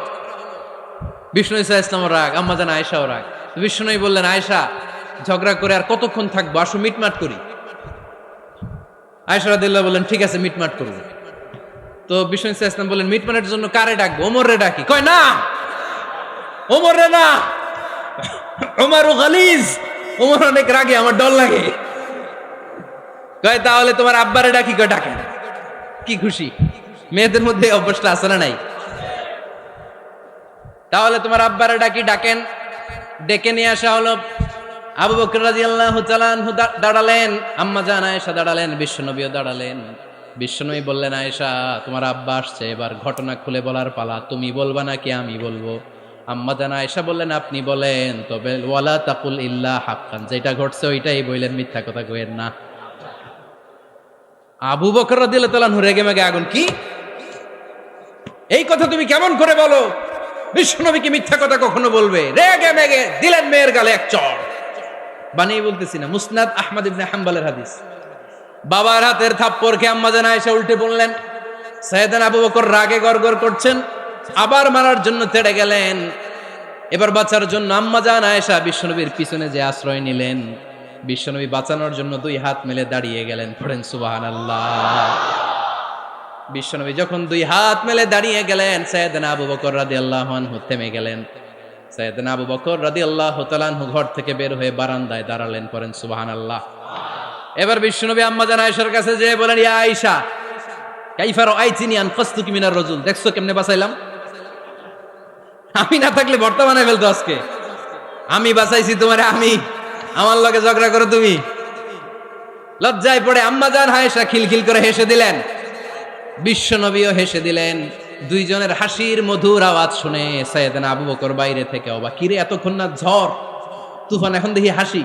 বিষ্ণু ইসা ইসলামও রাগ, আম্মাজান আয়েশাও রাগ। বিষ্ণুই বললেন, আয়েশা, ঝগড়া করে আর কতক্ষণ থাকবো, আসো মিটমাট করি। আয়েশা রাদিয়াল্লাহু বললেন, ঠিক আছে, মিটমাট করব। তো বিষ্ণু ইসা ইসলাম বললেন, মিটমাটের জন্য কারে ডাকবো? ওমর রে ডাকি। কয় না, ওমর রে না, ওমর গালিজ, ওমর অনেক রাগে, আমার ডর লাগে। কয় তাহলে তোমার আব্বারে ডাকি। কয় ডাকেন। কি খুশি! মেয়েদের মধ্যে অভ্যাসটা আছে না নাই? তাহলে তোমার আব্বারে ডাকি, ডাকেন। ডেকে নিয়ে আসা হলো। আবু বকর রাদিয়াল্লাহু তাআলা আনহু দাঁড়ালেন, আম্মাজান আয়েশা দাঁড়ালেন, বিশ্বনবীও দাঁড়ালেন। বিশ্বনবী বললেন, আয়েশা, তোমার আব্বা আসছে, এবার ঘটনা খুলে বলার পালা। তুমি বলবা নাকি আমি বলবো? আম্মাজান আয়েশা বললেন, আপনি বলেন, তবে ওয়ালা তাকুল ইল্লা হাক্কান, যেটা ঘটছে ওইটাই বললেন, মিথ্যা কথা কইেন না। আবু বকর রাদিয়াল্লাহু তাআলা রেগে মেগে আগুন। কি এই কথা তুমি কেমন করে বলো? বিশ্বনবীকে মিথ্যা কথা কখনো বলবে? রেগে মেগে দিলেন মেয়ের গালে এক চড়। বানিয়ে বলতেছি না, মুসনাদ আহমদ ইবনে হাম্বলের হাদিস। বাবার হাতের থাপ্পড় খেয়ে আম্মাজান আয়েশা উল্টে পড়লেন। সাইয়েদনা আবু বকর রাগে গড়গড় করছেন, আবার মারার জন্য তেড়ে গেলেন। এবার বাঁচার জন্য আম্মা জান আয়েশা বিশ্বনবীর পিছনে যে আশ্রয় নিলেন, বিশ্বনবী বাঁচানোর জন্য দুই হাত মেলে দাঁড়িয়ে গেলেন। পড়েন সুবহানাল্লাহ। বিশ্বনবী যখন দুই হাত মেলে দাঁড়িয়ে গেলেন, সাইয়েদনা আবু বকর রাদিয়াল্লাহু আনহু থেমে গেলেন। সাইয়েদনা আবু বকর রাদিয়াল্লাহু তাআলা আনহু ঘর থেকে বের হয়ে বারান্দায় দাঁড়ালেন। পড়েন সুবহানাল্লাহ। এবার বিশ্বনবী আম্মা জান আয়েশার কাছে যেয়ে বলেন, ইয়া আয়েশা কাইফা রাআইতিনি আনকাসতুকি মিনার রাজুল, দেখছো কেমনে বাঁচাইলাম? আমি না থাকলে ভর্তা বানাই ফেলতো আজকে। আমি বাঁচাইছি তোমারে, আমি আমার লগে ঝগড়া করো তুমি। লজ্জায় পড়ে আম্মা জান আয়েশা খিলখিল করে হেসে দিলেন, বিশ্বনবীও হেসে দিলেন। দুইজনের হাসির মধুর আওয়াজ শুনে সাইয়েদনা আবু বকর বাইরে থেকে অবাক, কিরে এতক্ষণ না ঝড় তুফান, এখন দেখি হাসি।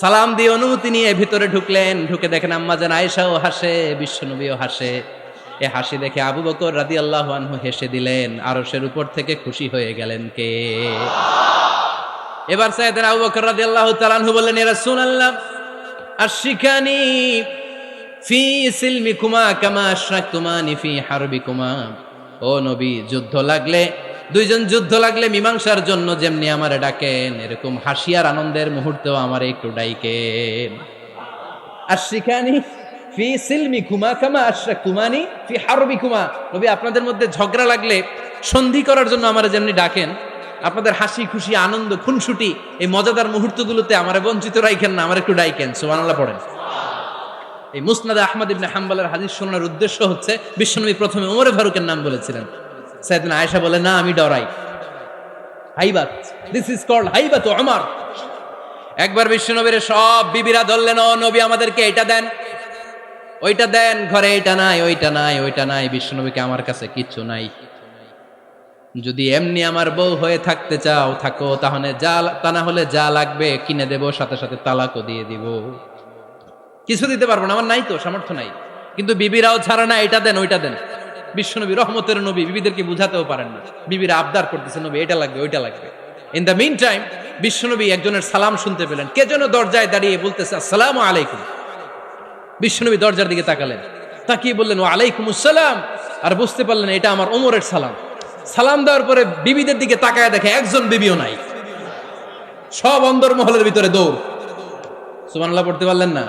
সালাম দিয়ে অনুমতি নিয়ে ভিতরে ঢুকলেন। ঢুকে দেখেন আম্মা জান আয়েশাও হাসে, বিশ্বনবীও হাসে। এ হাসি দেখে আবু বকর রাদিয়াল্লাহু আনহু হেসে দিলেন। আরশের উপর থেকে খুশি হয়ে গেলেন কে? এবার সাইয়েদনা আবু বকর রাদিয়াল্লাহু তাআলা আনহু বললেন, ইয়া রাসূলুল্লাহ আশরিকানি ফি সিলমিকুমা কামা আশরাকতুমানি ফি হারবিকুমা। ও নবী, যুদ্ধ লাগলে, দুইজন যুদ্ধ লাগলে মীমাংসার জন্য যেমনি আমারে ডাকেন, এরকম হাসি আর আনন্দের মুহূর্তেও আমারে একটু ডাইকেন। আশরিকানি ফি সিলমিকুমা কামা আশরাকতুমানি ফি হারবিকুমা। নবী, আপনাদের মধ্যে ঝগড়া লাগলে সন্ধি করার জন্য আমারে যেমনি ডাকেন, আপনাদের হাসি খুশি আনন্দ খুনসুটি এই মজাদার মুহূর্তগুলোতে আমারে বঞ্চিত রাখেন না, আমার একটু ডাইকেন। সুবহানাল্লাহ পড়েন। এই মুসনাদে আহমদ ইবনে হাম্বলের হাদিস শোনার উদ্দেশ্য হচ্ছে, বিশ্বনবী প্রথমে ওমরে ফারুকের নাম বলেছিলেন। সাইয়েদনা আয়েশা বলে, না আমি ডরাই, হাইবাত, দিস ইজ কল্ড হাইবাত ওমর। একবার বিশ্বনবীর সব বিবিরা ধরলেন, ও নবী আমাদেরকে এটা দেন, ওইটা দেন, ঘরে এটা নাই, ওইটা নাই, ওইটা নাই। বিশ্বনবীকে, আমার কাছে কিচ্ছু নাই, যদি এমনি আমার বউ হয়ে থাকতে চাও থাকো, তাহলে তা না হলে যা লাগবে কিনে দেব, সাথে সাথে তালাকও দিয়ে দিব। কিছু দিতে পারবো না, আমার নাই তো, সামর্থ্য নাই। কিন্তু বিবিরাও ছাড়া না, এটা দেন ওইটা দেন। বিশ্বনবী রহমতের নবী, বিবিদেরকে বুঝাতেও পারেন না, বিবিরা আবদার করতেছে, নবী এটা লাগবে ওইটা লাগবে। ইন দ্য মিন টাইম বিশ্বনবী একজনের সালাম শুনতে পেলেন। কে যেন দরজায় দাঁড়িয়ে বলতেছে, আসসালামু আলাইকুম। বিশ্বনবী দরজার দিকে তাকালেন, তাকিয়ে বললেন, ওয়া আলাইকুমুস সালাম। আর বুঝতে পারলেন এটা আমার ওমরের সালাম। সালাম দেওয়ার পরে বিবিদের দিকে তাকায় দেখে একজন বিবিও নাই, সব অন্দরমহলের ভিতরে দৌড়। সুবহানাল্লাহ পড়তে পারলেন না?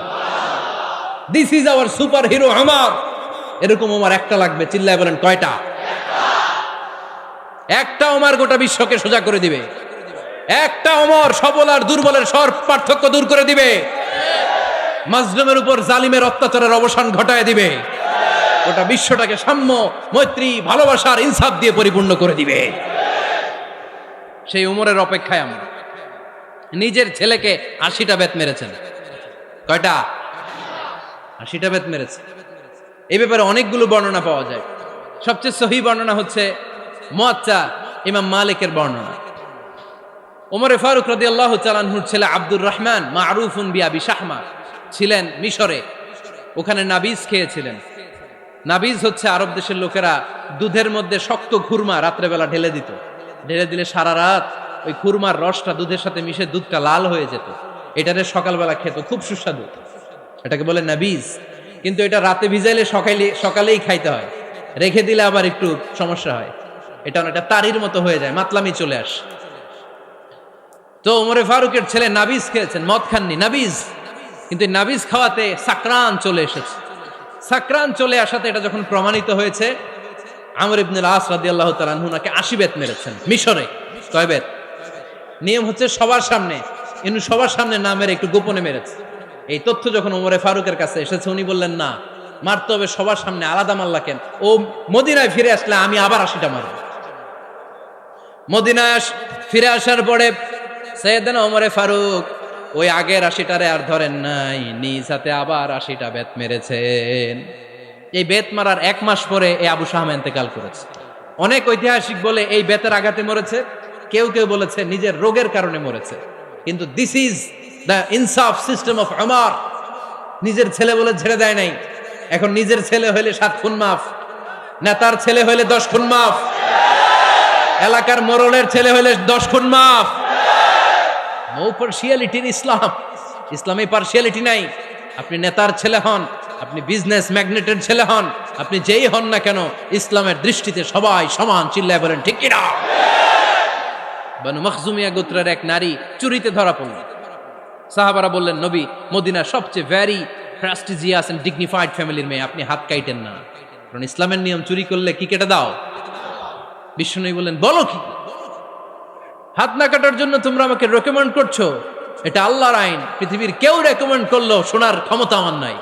This is our super hero Omar. এরকম ওমর একটা লাগবে, চিল্লায় বলেন কয়টা? একটা ওমর গোটা বিশ্বকে সোজা করে দিবে। একটা ওমর সবল আর দুর্বলের সব পার্থক্য দূর করে দিবে। মাজলুমের উপর জালিমের অত্যাচারের অবসান ঘটায় দিবে। গোটা বিশ্বটাকে সাম্য, মৈত্রী, ভালোবাসার ইনসাফ দিয়ে পরিপূর্ণ করে দিবে। সেই ওমরের অপেক্ষায় আমরা। নিজের ছেলেকে 80টা বেত মেরেছেন। কয়টা? 80টা বেত মেরেছে। এই ব্যাপারে অনেকগুলো বর্ণনা পাওয়া যায়। সবচেয়ে সহিহ বর্ণনা হচ্ছে মুয়াত্তা ইমাম মালিকের বর্ণনা। ওমরে ফারুক রাদিয়াল্লাহু তাআলা আনহুর ছেলে আব্দুর রহমান মারুফুন বিআবি শাহমা ছিলেন মিশরে। ওখানে নাবিজ খেয়েছিলেন। নাবিজ হচ্ছে আরব দেশের লোকেরা দুধের মধ্যে শক্ত খুরমা রাত্রেবেলা ঢেলে দিত। ঢেলে দিলে সারা রাত ওই খুরমার রসটা দুধের সাথে মিশে দুধটা লাল হয়ে যেত। এটারে সকালবেলা খেত, খুব সুস্বাদু, এটাকে বলে নাবিজ। কিন্তু এটা রাতে ভিজাইলে সকালেই খাইতে হয়, রেখে দিলে আবার একটু সমস্যা হয়। এটা অনেকটা তারির মতো হয়ে যায়, মাতলামি চলে আসে। তো ওমরে ফারুকের ছেলে নাবিজ খেয়েছেন, মদ খাননি, নাবিজ। কিন্তু নাবিজ খাওয়াতে সাকরান চলে এসেছে। সাকরান চলে আসাতে এটা যখন প্রমাণিত হয়েছে, আমর ইবনুল আস রাদিয়াল্লাহু তাআলা আনহু নাকি 80 বেত মেরেছেন মিশরে। কয় বেত? নিয়ম হচ্ছে সবার সামনে, কিন্তু সবার সামনে না মেরে একটু গোপনে মেরেছে। এই তথ্য যখন ওমরে ফারুকের কাছে এসেছে, উনি বললেন, না, মারতে হবে সবার সামনে, আলাদা মারলা কেন? ও মদিনায় ফিরে আসলে আমি আবার 80টা মারব। মদিনায় ফিরে আসার পরে সাইয়েদনা ওমরে ফারুক ওই আগের 80টারে আর ধরেন নাই, নিজ হাতে আবার 80টা বেত মেরেছেন। এই বেত মারার 1 মাস পরে এই আবু শাহমা ইন্তেকাল করেছে। অনেক ঐতিহাসিক বলে এই বেতের আঘাতে মরেছে, কেউ কেউ বলেছে নিজের রোগের কারণে মরেছে। কিন্তু দিস ইজ দ্য ইনসাফ সিস্টেম অফ ওমর। নিজের ছেলে বলে ছেড়ে দেয় নাই। এখন নিজের ছেলে হইলে 7 খুন মাফ, নেতার ছেলে হইলে 10 খুন মাফ, এলাকার মোড়লের ছেলে হইলে 10 খুন মাফ। নো পার্সিয়ালিটি ইন ইসলাম। ইসলামে পার্সিয়ালিটি নাই। আপনি নেতার ছেলে হন, আপনি বিজনেস ম্যাগনেটের ছেলে হন, আপনি যেই হন না কেন, ইসলামের দৃষ্টিতে সবাই সমান। চিল্লায় বলেন ঠিক কিনা? বানু মখজুমিয়া গোত্রের এক নারী চুরিতে ধরা পড়ল। সাহাবারা বললেন, নবী, মদিনার সবচেয়ে ভ্যারি প্রেস্টিজিয়াস এন্ড ডিগনিফাইড ফ্যামিলির মেয়ে, আপনি হাত কাইটেন না, কারণ ইসলামের নিয়ম চুরি করলে কি কেটে দাও। বিশ্বনবী বললেন, বলো কি, হাত না কাটার জন্য তোমরা আমাকে রেকমেন্ড করছো? এটা আল্লাহর আইন, পৃথিবীর কেউ রেকমেন্ড করলো শোনার ক্ষমতা আমার নাই,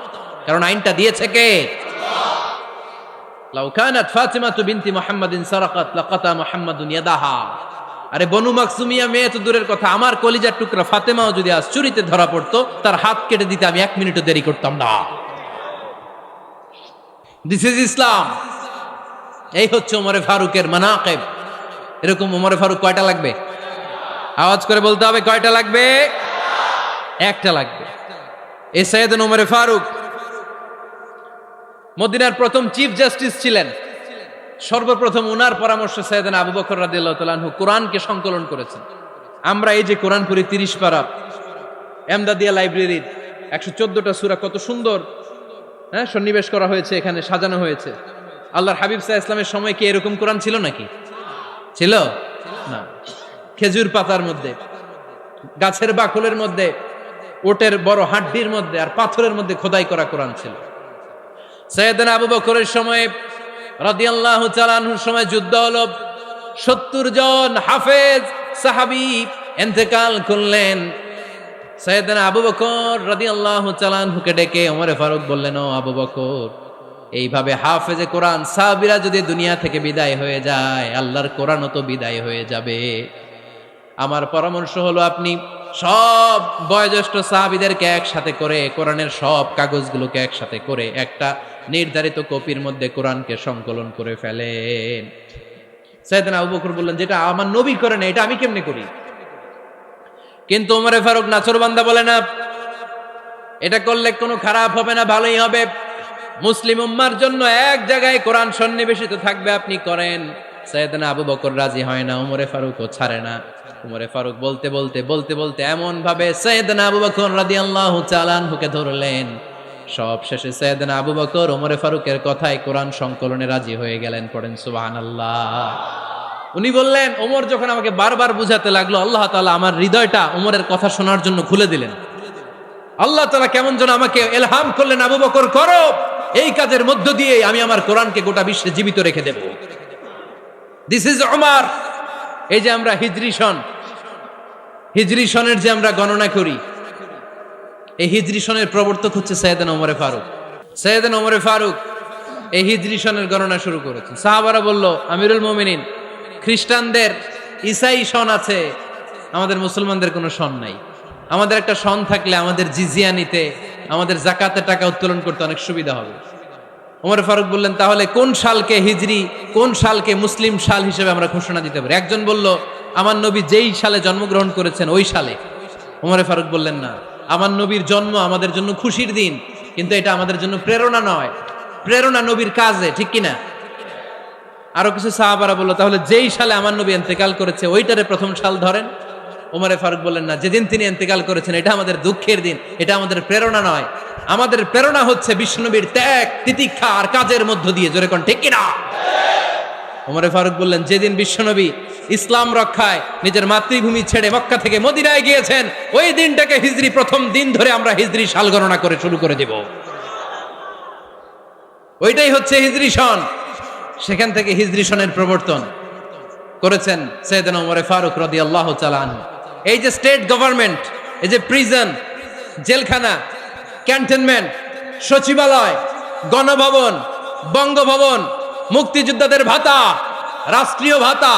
কারণ আইনটা দিয়েছে কে? লাউ কানাত ফাতিমাতু বিনতি মুহাম্মাদিন সারাকাত লাকাতা মুহাম্মাদুন ইয়াদাহা। আরে বনু মাকসুমিয়া মেয়ে তো দূরের কথা, আমার কলিজার টুকরা ফাতেমাও যদি আজ চুরিতে ধরা পড়তো, তার হাত কেটে দিতে আমি 1 মিনিটও দেরি করতাম না। দিস ইজ ইসলাম। এই হচ্ছে ওমরে ফারুকের মানাকিব। এরকম ওমরে ফারুক কয়টা লাগবে? আওয়াজ করে বলতে হবে, কয়টা লাগবে? একটা লাগবে। এই সাইয়েদনা ওমরে ফারুক মদিনার প্রথম চিফ জাস্টিস ছিলেন। সর্বপ্রথম উনার পরামর্শে সাইয়েদনা আবু বকর রাদিয়াল্লাহু তাআলা আনহু কোরআনকে সংকলন করেছেন। আমরা এই যে কোরআন পড়ি 30 পারা, এমদাদিয়া লাইব্রেরির 114টা সূরা, কত সুন্দর সন্নিবেশ করা হয়েছে, এখানে সাজানো হয়েছে। আল্লাহর হাবিব সাল্লাল্লাহু আলাইহি ওয়াসাল্লামের সময় কি এরকম কোরআন ছিল নাকি? ছিল না। খেজুর পাতার মধ্যে, গাছের বাকলের মধ্যে, ওটের বড় হাড্ডির মধ্যে আর পাথরের মধ্যে খোদাই করা কোরআন ছিল। সাইয়েদনা আবু বকরের সময় রাদিয়াল্লাহু তাআলা আনহুর সময় যুদ্ধ হলো, 70 জন হাফেজ সাহাবী ইন্তেকাল করলেন। সাইয়েদনা আবু বকর রাদিয়াল্লাহু তাআলা আনহুকে ডেকে ওমরে ফারুক বললেন, ও আবু বকর, এইভাবে হাফেজে কোরআন সাহাবীরা যদি দুনিয়া থেকে বিদায় হয়ে যায়, আল্লাহর কোরআনও তো বিদায় হয়ে যাবে। আমার পরামর্শ হলো, আপনি সব বয়োজ্যেষ্ঠ সাহাবীদেরকে একসাথে করে কোরআনের সব কাগজগুলোকে একসাথে করে একটা নির্ধারিত কপির মধ্যে কোরআনকে সংকলন করে ফেলেন। সাইয়েদনা আবু বকর বললেন, যেটা আমার নবী করে না, এটা আমি কেমনে করি? কিন্তু ওমরে ফারুক নাছরবান্দা বলে না, এটা করলে কোনো খারাপ হবে না, ভালোই হবে। মুসলিম উম্মার জন্য এক জায়গায় কোরআন সন্নিবেশিত থাকবে, আপনি করেন। সাইয়েদনা আবু বকর রাজি হয় না, ওমরে ফারুকও ছাড়ে না। ওমরে ফারুক বলতে বলতে বলতে বলতে এমন ভাবে সাইয়েদনা আবু বকর রাদিয়াল্লাহু তাআলা আনহুকে ধরলেন, সব শেষে সাইয়েদনা আবু বকর ওমরে ফারুকের কথায় কোরআন সংকলনে রাজি হয়ে গেলেন। পড়েন সুবহানাল্লাহ। উনি বললেন, ওমর যখন আমাকে বারবার বুঝাতে লাগলো, আল্লাহ তাআলা আমার হৃদয়টা ওমরের কথা শোনার জন্য খুলে দিলেন। আল্লাহ তাআলা কেমন যেন আমাকে ইলহাম করলেন, আবু বকর করো, এই কাজের মধ্য দিয়ে আমি আমার কোরআনকে গোটা বিশ্বে জীবিত রেখে দেব। This is Omar. এই যে আমরা হিজরি সনের যে আমরা গণনা করি, এই হিজরি সনের প্রবর্তক হচ্ছে সাইয়েদনা ওমরে ফারুক। সাইয়েদনা ওমরে ফারুক এই হিজরি সনের গণনা শুরু করেছেন। সাহাবারা বলল, আমিরুল মুমিনিন, খ্রিস্টানদের ঈসাই সন আছে, আমাদের মুসলমানদের কোনো সন নাই। আমাদের একটা সন থাকলে আমাদের জিজিয়া নিতে, আমাদের যাকাতের টাকা উত্তোলন করতে অনেক সুবিধা হবে। ওমর ফারুক বললেন, তাহলে কোন সালকে হিজরি, কোন সালকে মুসলিম সাল হিসেবে আমরা ঘোষণা দিতে পারি? একজন বলল, আমার নবী যেই সালে জন্মগ্রহণ করেছেন ওই সালে। ওমর ফারুক বললেন, না, আমার নবীর জন্ম আমাদের জন্য খুশির দিন, কিন্তু এটা আমাদের জন্য প্রেরণা নয়, প্রেরণা নবীর কাজে, ঠিক কিনা? আরো কিছু সাহাবারা বলল, তাহলে যেই সালে আমার নবী ইন্তেকাল করেছে ওইটারে প্রথম সাল ধরেন। ওমর ফারুক বললেন, না, যেদিন তিনি ইন্তেকাল করেছেন এটা আমাদের দুঃখের দিন, এটা আমাদের প্রেরণা নয়। আমাদের প্রেরণা হচ্ছে বিশ্বনবীর ত্যাগ, তিতিক্ষা আর কাজের মধ্য দিয়ে। জোরে কোন ঠিক কিনা? ওমর ফারুক বললেন, যেদিন বিশ্বনবী ইসলাম রক্ষায় নিজের মাতৃভূমি ছেড়ে মক্কা থেকে মদিনায় গিয়েছেন, ওই দিনটাকে হিজরি প্রথম দিন ধরে আমরা হিজরি সাল গণনা করে শুরু করে দেব। ওইটাই হচ্ছে হিজরি সন। সেখান থেকে হিজরি সনের প্রবর্তন করেছেন সাইয়েদনা ওমর ফারুক রাদিয়াল্লাহু তাআলা আনহু। এই যে স্টেট গভর্নমেন্ট, এই যে প্রিজন, জেলখানা, ক্যান্টনমেন্ট, সচিবালয়, গণভবন, বঙ্গভবন, মুক্তিযোদ্ধাদের ভাতা, রাষ্ট্রীয় ভাতা,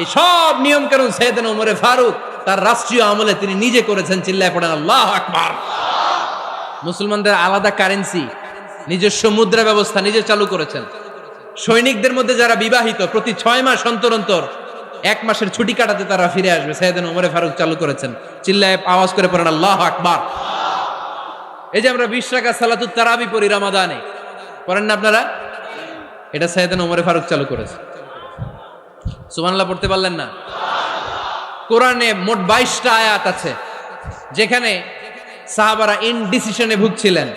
এই সব নিয়ম কানুন সাইয়েদনা ওমর ফারুক তার রাষ্ট্রীয় আমলে তিনি নিজে করেছেন। চিল্লায় পড়েন আল্লাহু আকবার। মুসলমানদের আলাদা কারেন্সি, নিজস্ব মুদ্রা ব্যবস্থা নিজে চালু করেছেন। সৈনিকদের মধ্যে যারা বিবাহিত, প্রতি 6 মাস অন্তর অন্তর 1 মাসের ছুটি কাটাতে তারা ফিরে আসবে, সাইয়েদনা ওমর ফারুক চালু করেছেন। চিল্লায় আওয়াজ করে পড়েন আল্লাহু আকবার। এই যে আমরা 20 রাকাত সালাতুত তারাবি পড়ি রমাদানে, পড়েন না আপনারা? এটা সাইয়েদনা ওমর ফারুক চালু করেছে। সুবহানাল্লাহ পড়তে পারলেন না? কোরআনে মোট 22টা আয়াত আছে যেখানে সাহাবারা ইনডিসিশনে ভুগছিলেন।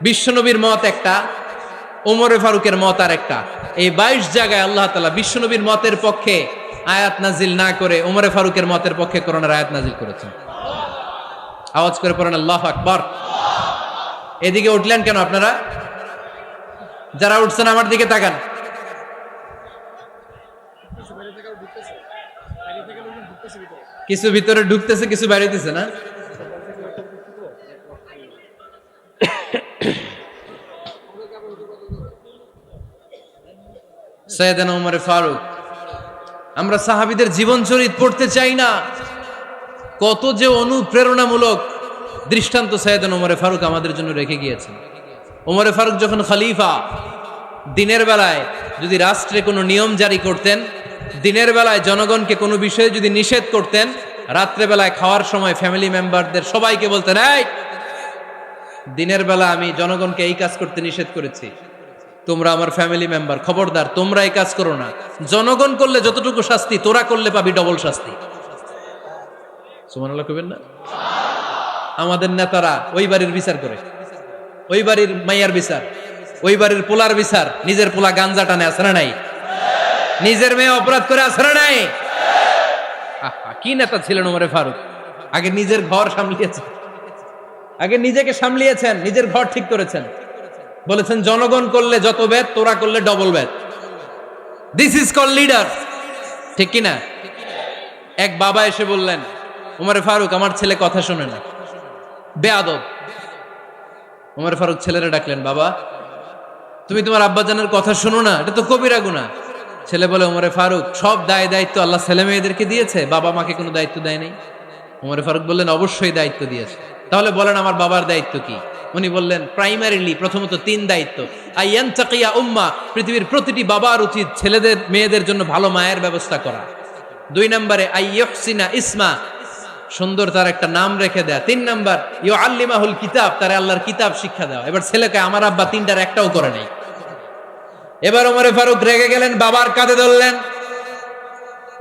বিশ্বনবীর মত একটা, ওমর ফারুকের মত আর একটা। এই 22 জায়গায় আল্লাহ তাআলা বিশ্বনবীর মতের পক্ষে আয়াত নাজিল না করে ওমরে ফারুকের মতের পক্ষে করোনার আয়াত নাজিল করেছেন। আওয়াজ করে পড়েন আল্লাহু আকবার। এদিকে উঠলেন কেন আপনারা? যারা উঠছেন আমার দিকে তাকান। কিছু ভিতরে ঢুকতেছে, কিছু বাইরেতেছে না? সাইয়েদনা ওমর ফারুক, আমরা সাহাবীদের জীবন চরিত পড়তে চাই না? কত যে অনুপ্রেরণামূলক দৃষ্টান্ত সাইয়েদনা ওমর ফারুক আমাদের জন্য রেখে গিয়েছেন। ওমর ফারুক যখন খলিফা, দিনের বেলায় যদি রাষ্ট্রে কোনো নিয়ম জারি করতেন, দিনের বেলায় জনগণকে কোনো বিষয়ে যদি নিষেধ করতেন, রাত্রে বেলায় খাওয়ার সময় ফ্যামিলি মেম্বারদের সবাইকে বলতেন, এই দিনের বেলা আমি জনগণকে এই কাজ করতে নিষেধ করেছি, তোমরা আমার ফ্যামিলি মেম্বার, খবরদার তোমরা এই কাজ করো না। জনগণ করলে যতটুকু শাস্তি, তোরা করলে পাবি ডবল শাস্তি। সুবহানাল্লাহ কইবেন না? আমাদের নেতারা ওই বাড়ির বিচার করে, ওই বাড়ির মাইয়ার বিচার, ওই বাড়ির পোলার বিচার, নিজের পোলা গাঞ্জা টানে আছে না নাই? নিজের মেয়ে অপরাধ করে আছে না নাই? কি নেতা ছিলেন ওমর ফারুক! আগে নিজের ঘর সামলিয়েছেন, আগে নিজেকে সামলিয়েছেন, নিজের ঘর ঠিক করেছেন। বলেছেন জনগণ করলে যত বেদ, তোরা করলে double Veda. This is call leader, ঠিক কিনা? এক বাবা এসে বললেন, ওমর ফারুক আমার ছেলে কথা শোনে না, বেয়াদব। ওমর ফারুক ছেলেরা ডাকলেন, বাবা তুমি তোমার আব্বাজানের কথা শোনো না, এটা তো কবিরা গুনাহ। ছেলে বলে, ওমর ফারুক সব দায় দায়িত্ব আল্লাহ ছেলে মেয়েদেরকে দিয়েছে, বাবা মাকে কোনো দায়িত্ব দেয় নাই। ওমর ফারুক বললেন, অবশ্যই দায়িত্ব দিয়েছে। তাহলে বলেন আমার বাবার দায়িত্ব কি? উনি বললেন, প্রাইমারিলি প্রথমত 3 দায়িত্ব। আইয়ানতাকিয়া উম্মাহ, পৃথিবীর প্রতিটি বাবার উচিত ছেলেদের মেয়েদের জন্য ভালো মায়ের ব্যবস্থা করা। 2 নম্বরে আইয়ুহসিনা ইসমা, সুন্দর তার একটা নাম রেখে দেয়া। 3 নাম্বার ইউআল্লিমাহুল কিতাব, তার আল্লাহর কিতাব শিক্ষা দেওয়া। এবার ছেলেকে আমার আব্বা 3টার একটাও করে নাই। এবার ওমর ফারুক রেগে গেলেন, বাবার কাঁধে ধরলেন,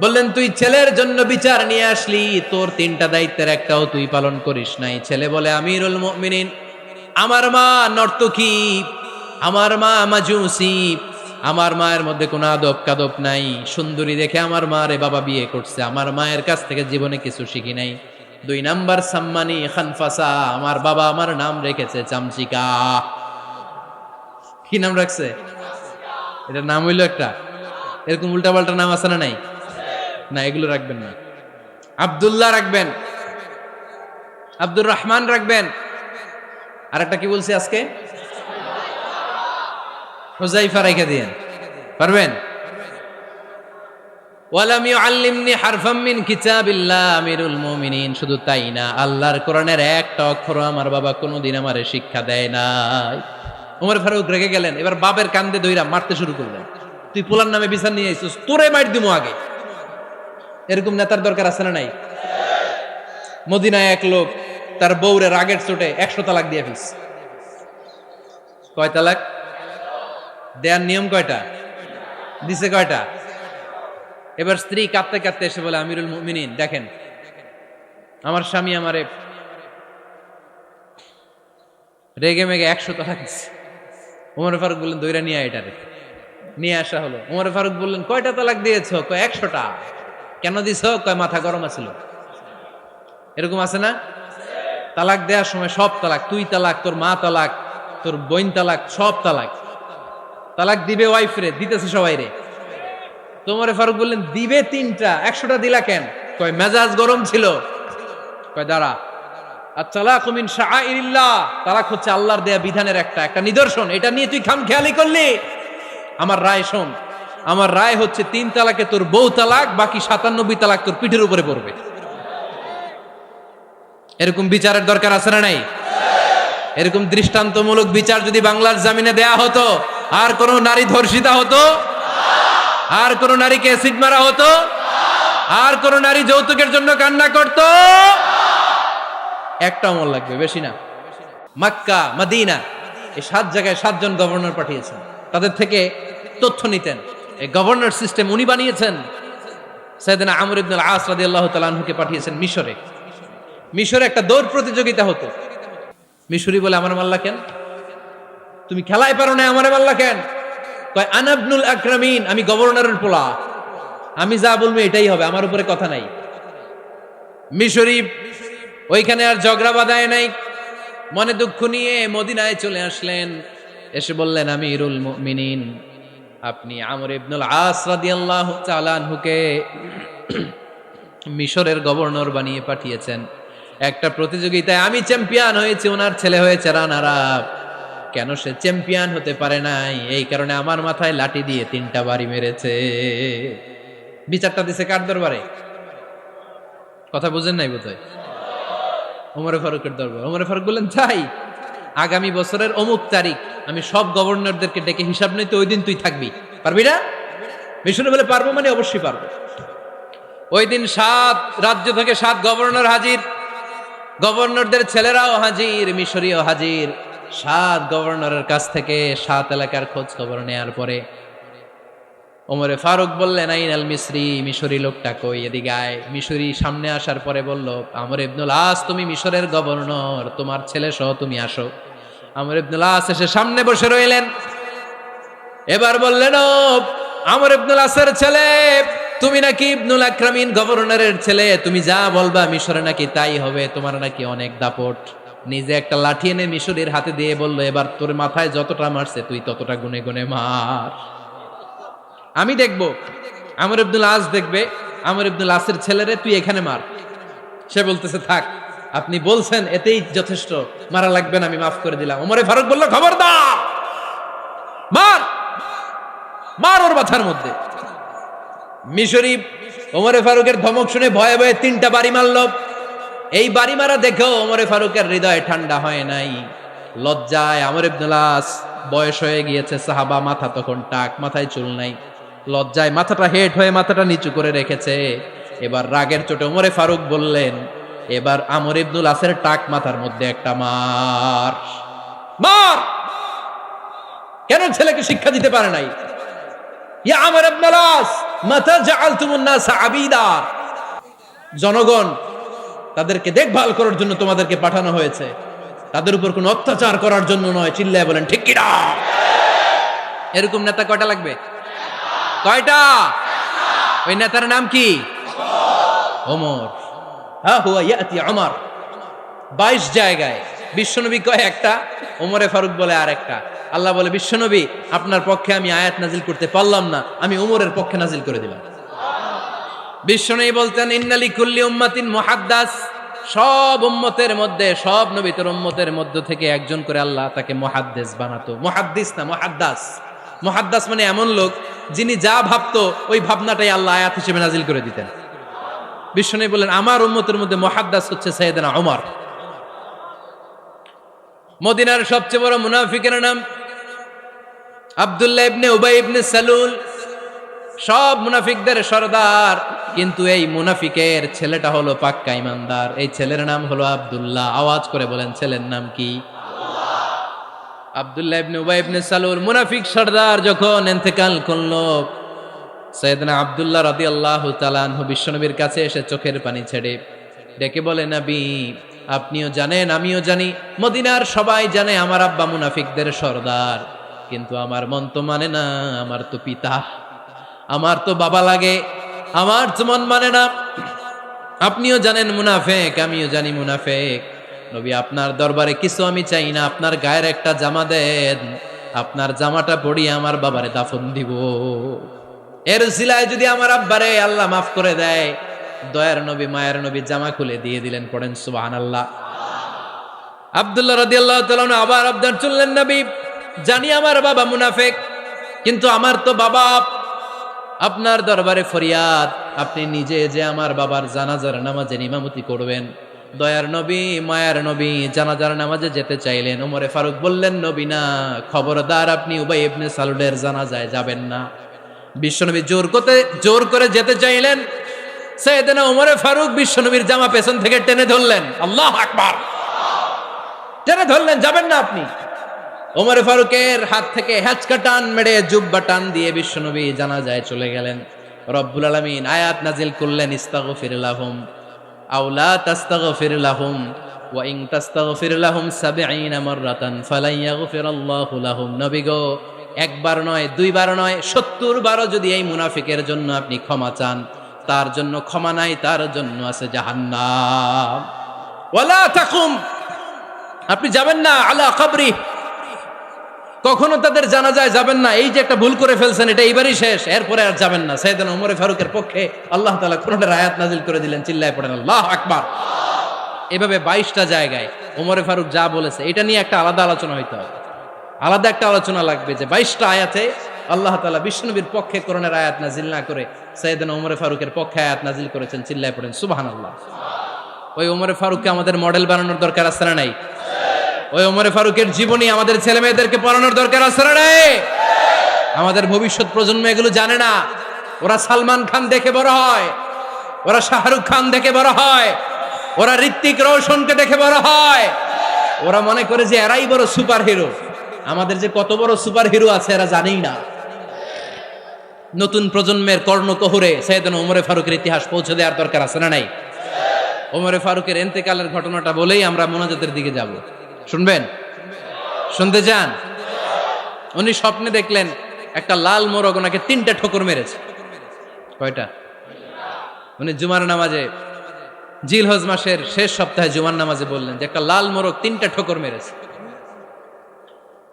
বললেন তুই ছেলের জন্য বিচার নিয়ে আসলি, তোর 3টা দায়িত্বের একটাও তুই পালন করিস নাই। ছেলে বলে, আমিরুল মুমিনিন, আমার মা নর্তকী, আমার মা মাজুসি, আমার মায়ের মধ্যে কোনো আদব কাদব নাই, সুন্দরী দেখে আমার মা রে বাবা বিয়ে করছে, আমার মায়ের কাছ থেকে জীবনে কিছু শিখি নাই। 2 নাম্বার সাম্মানি খানফাসা, আমার বাবা আমার নাম রেখেছে চামচিকা। কি নাম রাখছে? এটার নাম হইলো একটা, এরকম উল্টাপাল্টা নাম আছে না নাই? না, এগুলো রাখবেন না। আব্দুল্লাহ রাখবেন, আব্দুর রহমান রাখবেন, আর একটা কি বলছি আজকে? হুযায়ফা রেখে দিয়েন, পারবেন? ওয়ালাম ইউআল্লিমনি হারফাম মিন কিতাবিল্লাহ, আমিরুল মুমিনিন। শুধু তাই না, আল্লাহর কোরআনের একটা অক্ষর আমার বাবা কোনোদিন আমারে শিক্ষা দেয় নাই। ওমর ফারুক রেগে গেলেন, এবার বাবার কান্দে ধইরা মারতে শুরু করলেন। তুই পোলার নামে বিচার নিয়ে আইছিস, তোরে মার দিমু আগে। এরকম নেতার দরকার আছে না নাই? মদিনায় এক লোক তার বউরে রাগের চোটে 100 তালাক দিয়ে ফেলছে। কয় তালাক দেয়ার নিয়ম কয়টা? দিছে কয়টা? এবার স্ত্রী কাঁদতে কাঁদতে এসে বলে, আমিরুল মুমিনিন দেখেন, আমার স্বামী আমারে রেগে মেগে 100 তালাক দিচ্ছে। ওমর ফারুক বললেন, দইরা নিয়ে আয় এটারে। নিয়ে আসা হলো। ওমর ফারুক বললেন, কয়টা তালাক দিয়েছো? কয় 100টা। কেন দিছো? কয় মাথা গরম আছিল। এরকম আছে না? তালাক দেওয়ার সময় সব তালাক, তুই তালাক, তোর মা তালাক, তোর বোন তালাক, সব তালাক। তালাক দিবে ওয়াইফ রে, দিতেছে সবাই রে। ওমর ফারুক বললেন, দিবে 3টা, 100টা দিলা কেন? কয় মেজাজ গরম ছিল। কয় দাঁড়া, আত-তালাকু মিন শাআইরিল্লাহ, তালাক হচ্ছে আল্লাহর দেয়া বিধানের একটা নিদর্শন, এটা নিয়ে তুই খামখেয়ালি করলি। আমার রায় শোন, আমার রায় হচ্ছে 3 তালাকে তোর বউ তালাক, বাকি 97 তালাক তোর পিঠের উপরে পড়বে। এরকম বিচারের দরকার আছে না নাই? এরকম দৃষ্টান্তমূলক বিচার যদি বাংলার জমিনে দেয়া হতো, আর কোন নারী ধর্ষিতা হতো? আর কোন নারীকে অ্যাসিড মারা হতো? আর কোন নারী যৌতুকের জন্য কান্না করত? একটা আমল লাগবে, বেশি না। মক্কা, মদিনা, এই 7 জায়গায় 7 জন গভর্নর পাঠিয়েছেন, তাদের থেকে তথ্য নিতেন। এই গভর্নর সিস্টেম উনি বানিয়েছেন। সাইয়েদনা আমর ইবনে আল-আস রাদিয়াল্লাহু তাআলা আনহুকে পাঠিয়েছেন মিশরে। মিশরে একটা দৌড় প্রতিযোগিতা হতো। মিশরি বলে, আমার মাল্লা কেন? তুমি খেলায় পারো না, আমারে মাল্লা কেন? কয় আনা ইবনুল আকরামিন, আমি গভর্নরের পোলা। আমি যা বলবো এটাই হবে, আমার উপরে কথা নাই। মিশরি ওইখানে আর ঝগড়া বাঁধায় নাই, মনে দুঃখ নিয়ে মদিনায় চলে আসলেন। এসে বললেন, আমিরুল মুমিনিন, আপনি আমর ইবনুল আস রাদিয়াল্লাহু তাআলা আনহুকে মিশরের গভর্নর বানিয়ে পাঠিয়েছেন। একটা প্রতিযোগিতায় আমি চ্যাম্পিয়ন হয়েছি, ওনার ছেলে হয়েছে রানার আপ। কেন সে চ্যাম্পিয়ন হতে পারে নাই? এই কারণে আমার মাথায় লাঠি দিয়ে 3টা বাড়ি মেরেছে। বিচারটা দিছে কার দরবারে? কথা বুঝেন নাই বোধহয়? ওমর ফারুকের দরবার। ওমর ফারুক বললেন, তাই আগামী বছরের অমুক তারিখ আমি সব গভর্নরদেরকে ডেকে হিসাব নিতে, ওই দিন তুই থাকবি, পারবি না? মিশনে বলে পারবো, মানে অবশ্যই পারবো। ওই দিন 7 রাজ্য থেকে 7 গভর্নর হাজির, গভর্নরদের ছেলেরাও হাজির, মিশরীয় হাজির। 7 গভর্নরের কাছ থেকে 7 এলাকার খোঁজ খবর নেয়ার পরে ওমরে ফারুক বললেন, আইনাল মিসরি, মিশরি লোকটা কই, এদিকে আয়। মিশরি সামনে আসার পরে বলল, আমর ইবনুল আস, তুমি মিশরের গভর্নর, তোমার ছেলে সহ তুমি আসো। আমর ইবনুল আস এসে সামনে বসে রইলেন। এবার বললেন, ও আমর ইবনুল আসের ছেলে, তুমি নাকি ইবনুল আকরামিন গভর্নরের ছেলে, তুমি যা বলবা মিশরে নাকি তাই হবে, তোমার নাকি অনেক দাপট। নিজে একটা লাঠি এনে মিশরীর হাতে দিয়ে বলল, এবার তোর মাথায় যতটা মারছে তুই ততটা গুনে গুনে মার, আমি দেখবো। আমর ইবনুল আস দেখবে, আমর ইবনুল আসের ছেলেরে তুই এখানে মার। সে বলতেছে, থাক, আপনি বলছেন এতেই যথেষ্ট, মারা লাগবে না, আমি মাফ করে দিলাম। ওমরে ফারুক বলল, খবরদার, মার, মার ওর মাথার মধ্যে। মিশরি ওমরে ফারুকের ধমক শুনে ভয়ে ভয়ে 3টা বাড়ি মারল। এই বাড়ি মারা দেখেও ওমরে ফারুকের হৃদয় ঠান্ডা হয় নাই। লজ্জায় আমর ইবনুল আস, বয়স হয়ে গিয়েছে সাহাবা, মাথা তখন টাক, মাথায় চুল নাই, লজ্জায় মাথাটা হেট হয়ে মাথাটা নিচু করে রেখেছে। এবার রাগের চোটে ওমরে ফারুক বললেন, এবার আমর ইবনুল আসের টাক মাথার মধ্যে একটা মার, মার। কেন ছেলেকে শিক্ষা দিতে পারে নাই? ইয়া আমর ইবনুল আস, মাতা জাআলতুমুন নাস আবিদা, জনগণ তাদেরকে দেখভাল করার জন্য তোমাদেরকে পাঠানো হয়েছে, তাদের উপর কোনো অত্যাচার করার জন্য নয়। চিল্লায় বলেন ঠিক কি না? এরকম নেতা কয়টা লাগবে? কয়টা? ওই নেতার নাম কি? ওমর। হা হুয়া ইয়াতি ওমর। 22 জায়গায় বিশ্বনবী কয় একটা, ওমরে ফারুক বলে আর একটা। আল্লাহ বলে, বিশ্বনবী আপনার পক্ষে আমি আয়াত নাজিল করতে পারলাম না, আমি ওমরের পক্ষে নাজিল করে দিলাম। বিশ্বনবী বলতেন, ইন্নালি কুল্লি উম্মাতিন মুহাদ্দাস, সব উম্মতের মধ্যে, সব নবীর উম্মতের মধ্য থেকে একজন করে আল্লাহ তাকে মুহাদ্দিস বানাতো। মুহাদ্দিস না, মুহাদ্দাস। মুহাদ্দাস মানে এমন লোক যিনি যা ভাবতো ওই ভাবনাটাই আল্লাহ আয়াত হিসেবে নাজিল করে দিতেন। বিশ্বনবী বলেন, আমার উম্মতের মধ্যে মুহাদ্দাস হচ্ছে সাইয়েদনা ওমর। মদিনার সবচেয়ে বড় মুনাফিকের নাম আব্দুল্লাহ ইবনে উবাই ইবনে সালুল, সব মুনাফিকদের সরদার। কিন্তু এই মুনাফিকের ছেলেটা হলো পাক্কা ইমানদার। এই ছেলের নাম হলো আব্দুল্লাহ। আওয়াজ করে বলেন, ছেলের নাম কি? আব্দুল্লাহ ইবনে উবাই ইবনে সালুল, মুনাফিক সরদার যখন ইন্তেকাল করলো, সাইয়েদনা আব্দুল্লাহ রাদিয়াল্লাহু তাআলা আনহু বিশ্বনবীর কাছে এসে চোখের পানি ছেড়ে ডেকে বলে, নবী আপনিও জানেন, আমিও জানি, মদিনার সবাই জানে আমার আব্বা মুনাফিকদের সরদার, কিন্তু আমার মন তো মানে না, আমার তো পিতা, আমার তো বাবা লাগে, আমার তো মন মানে না। আপনিও জানেন মুনাফিক, আমিও জানি মুনাফিক। নবী আপনার দরবারে কিছু আমি চাই না, আপনার গায়ের একটা জামা দেন, আপনার জামাটা পরিয়ে আমার বাবারে দাফন দিব। এর উসিলায় যদি আমার আব্বারে আল্লাহ মাফ করে দেয়, দয়ার নবী মায়ের নবী জামা খুলে দিয়ে দিলেন। পড়েন সুবহানাল্লাহ। আব্দুল্লাহ রাদিয়াল্লাহু তাআলা আবার আবদার চললেন, নবী জানি আমার বাবা মুনাফিক, কিন্তু আমার তো বাবা, আপনার দরবারে ফরিয়াদ, আপনি নিজে যে আমার বাবার জানাজার নামাজের ইমামতি করবেন। দয়ার নবী মায়ার নবী জানাজার নামাজে যেতে চাইলেন। ওমরে ফারুক বললেন, নবী না, খবরদার, আপনি উবাই ইবনে সালুলের জানাজায় যাবেন না। বিশ্বনবী জোর করে যেতে চাইলেন। সাইয়েদনা ওমরে ফারুক বিশ্বনবীর জামা পেছন থেকে টেনে ধরলেন। আল্লাহু আকবার। টেনে ধরলেন, যাবেন না আপনি। ওমরে ফারুকের হাত থেকে হ্যাচকা টান মেরে জুব্বা টান দিয়ে বিশ্বনবী জানাজায় চলে গেলেন। রব্বুল আলামিন আয়াত নাজিল করলেন, ইস্তাগফির লাহুম আও লা তাস্তাগফির লাহুম ওয়া ইন তাস্তাগফির লাহুম 70 মাররাতান ফালান ইয়াগফিরাল্লাহু লাহুম। নবী গো, একবার নয়, দুইবার নয়, 70 বারও যদি এই মুনাফিকের জন্য আপনি ক্ষমা চান, তার জন্য ক্ষমা নাই, তার জন্য আছে জাহান্নাম। ওয়ালা তাকুম, আপনি যাবেন না আলা কবরি, কখনো তাদের জানাজায় যাবেন না। এই যে একটা ভুল করে ফেলছেন, এটা এইবারই শেষ, এরপরে আর যাবেন না। সাইয়েদনা ওমর ফারুকের পক্ষে আল্লাহ তাআলা কোরআনের আয়াত নাজিল করে দিলেন, চিল্লায় পড়েন আল্লাহু আকবার। এভাবে 22টা জায়গায় ওমর ফারুক যা বলেছে এটা নিয়ে একটা আলাদা আলোচনা হইতে হবে, আলাদা একটা আলোচনা লাগবে যে 22টা আয়াতে আল্লাহ তাআলা বিশ্বনবীর পক্ষে কোরআনের আয়াত নাজিল না করে সাইয়েদনা ওমর ফারুকের পক্ষে আয়াত নাজিল করেছেন, চিল্লায় পড়েন সুবহানাল্লাহ। ওই ওমর ফারুককে আমাদের মডেল বানানোর দরকার আছে না নাই? ওই ওমর ফারুকের জীবনী আমাদের ছেলে মেয়েদেরকে পড়ানোর দরকার আছে না নাই? আমাদের ভবিষ্যৎ প্রজন্ম এগুলো জানে না। ওরা সালমান খান দেখে বড় হয়, ওরা শাহরুখ খান দেখে বড় হয়, ওরা ঋত্বিক রোশনকে দেখে বড় হয়, ওরা মনে করে যে এরাই বড় সুপার হিরো। আমাদের যে কত বড় সুপার হিরো আছে এরা জানেই না। নতুন প্রজন্মের কর্ণকহুরে সাইয়েদনা ওমর ফারুকের ইতিহাস পৌঁছে দেওয়ার দরকার আছে না নাই? ওমর ফারুকের ইন্তেকালের ঘটনাটা বলেই আমরা মোনাজাতের দিকে যাব। শুনবেন? শুনতে চান? উনি স্বপ্নে দেখলেন একটা লাল মোরগ ওনাকে 3টা ঠোকর মেরেছে। কয়টা? উনি জুমার নামাজে, জিলহজ মাসের শেষ সপ্তাহে জুমার নামাজে বললেন যে একটা লাল মোরগ 3টা ঠোকর মেরেছে।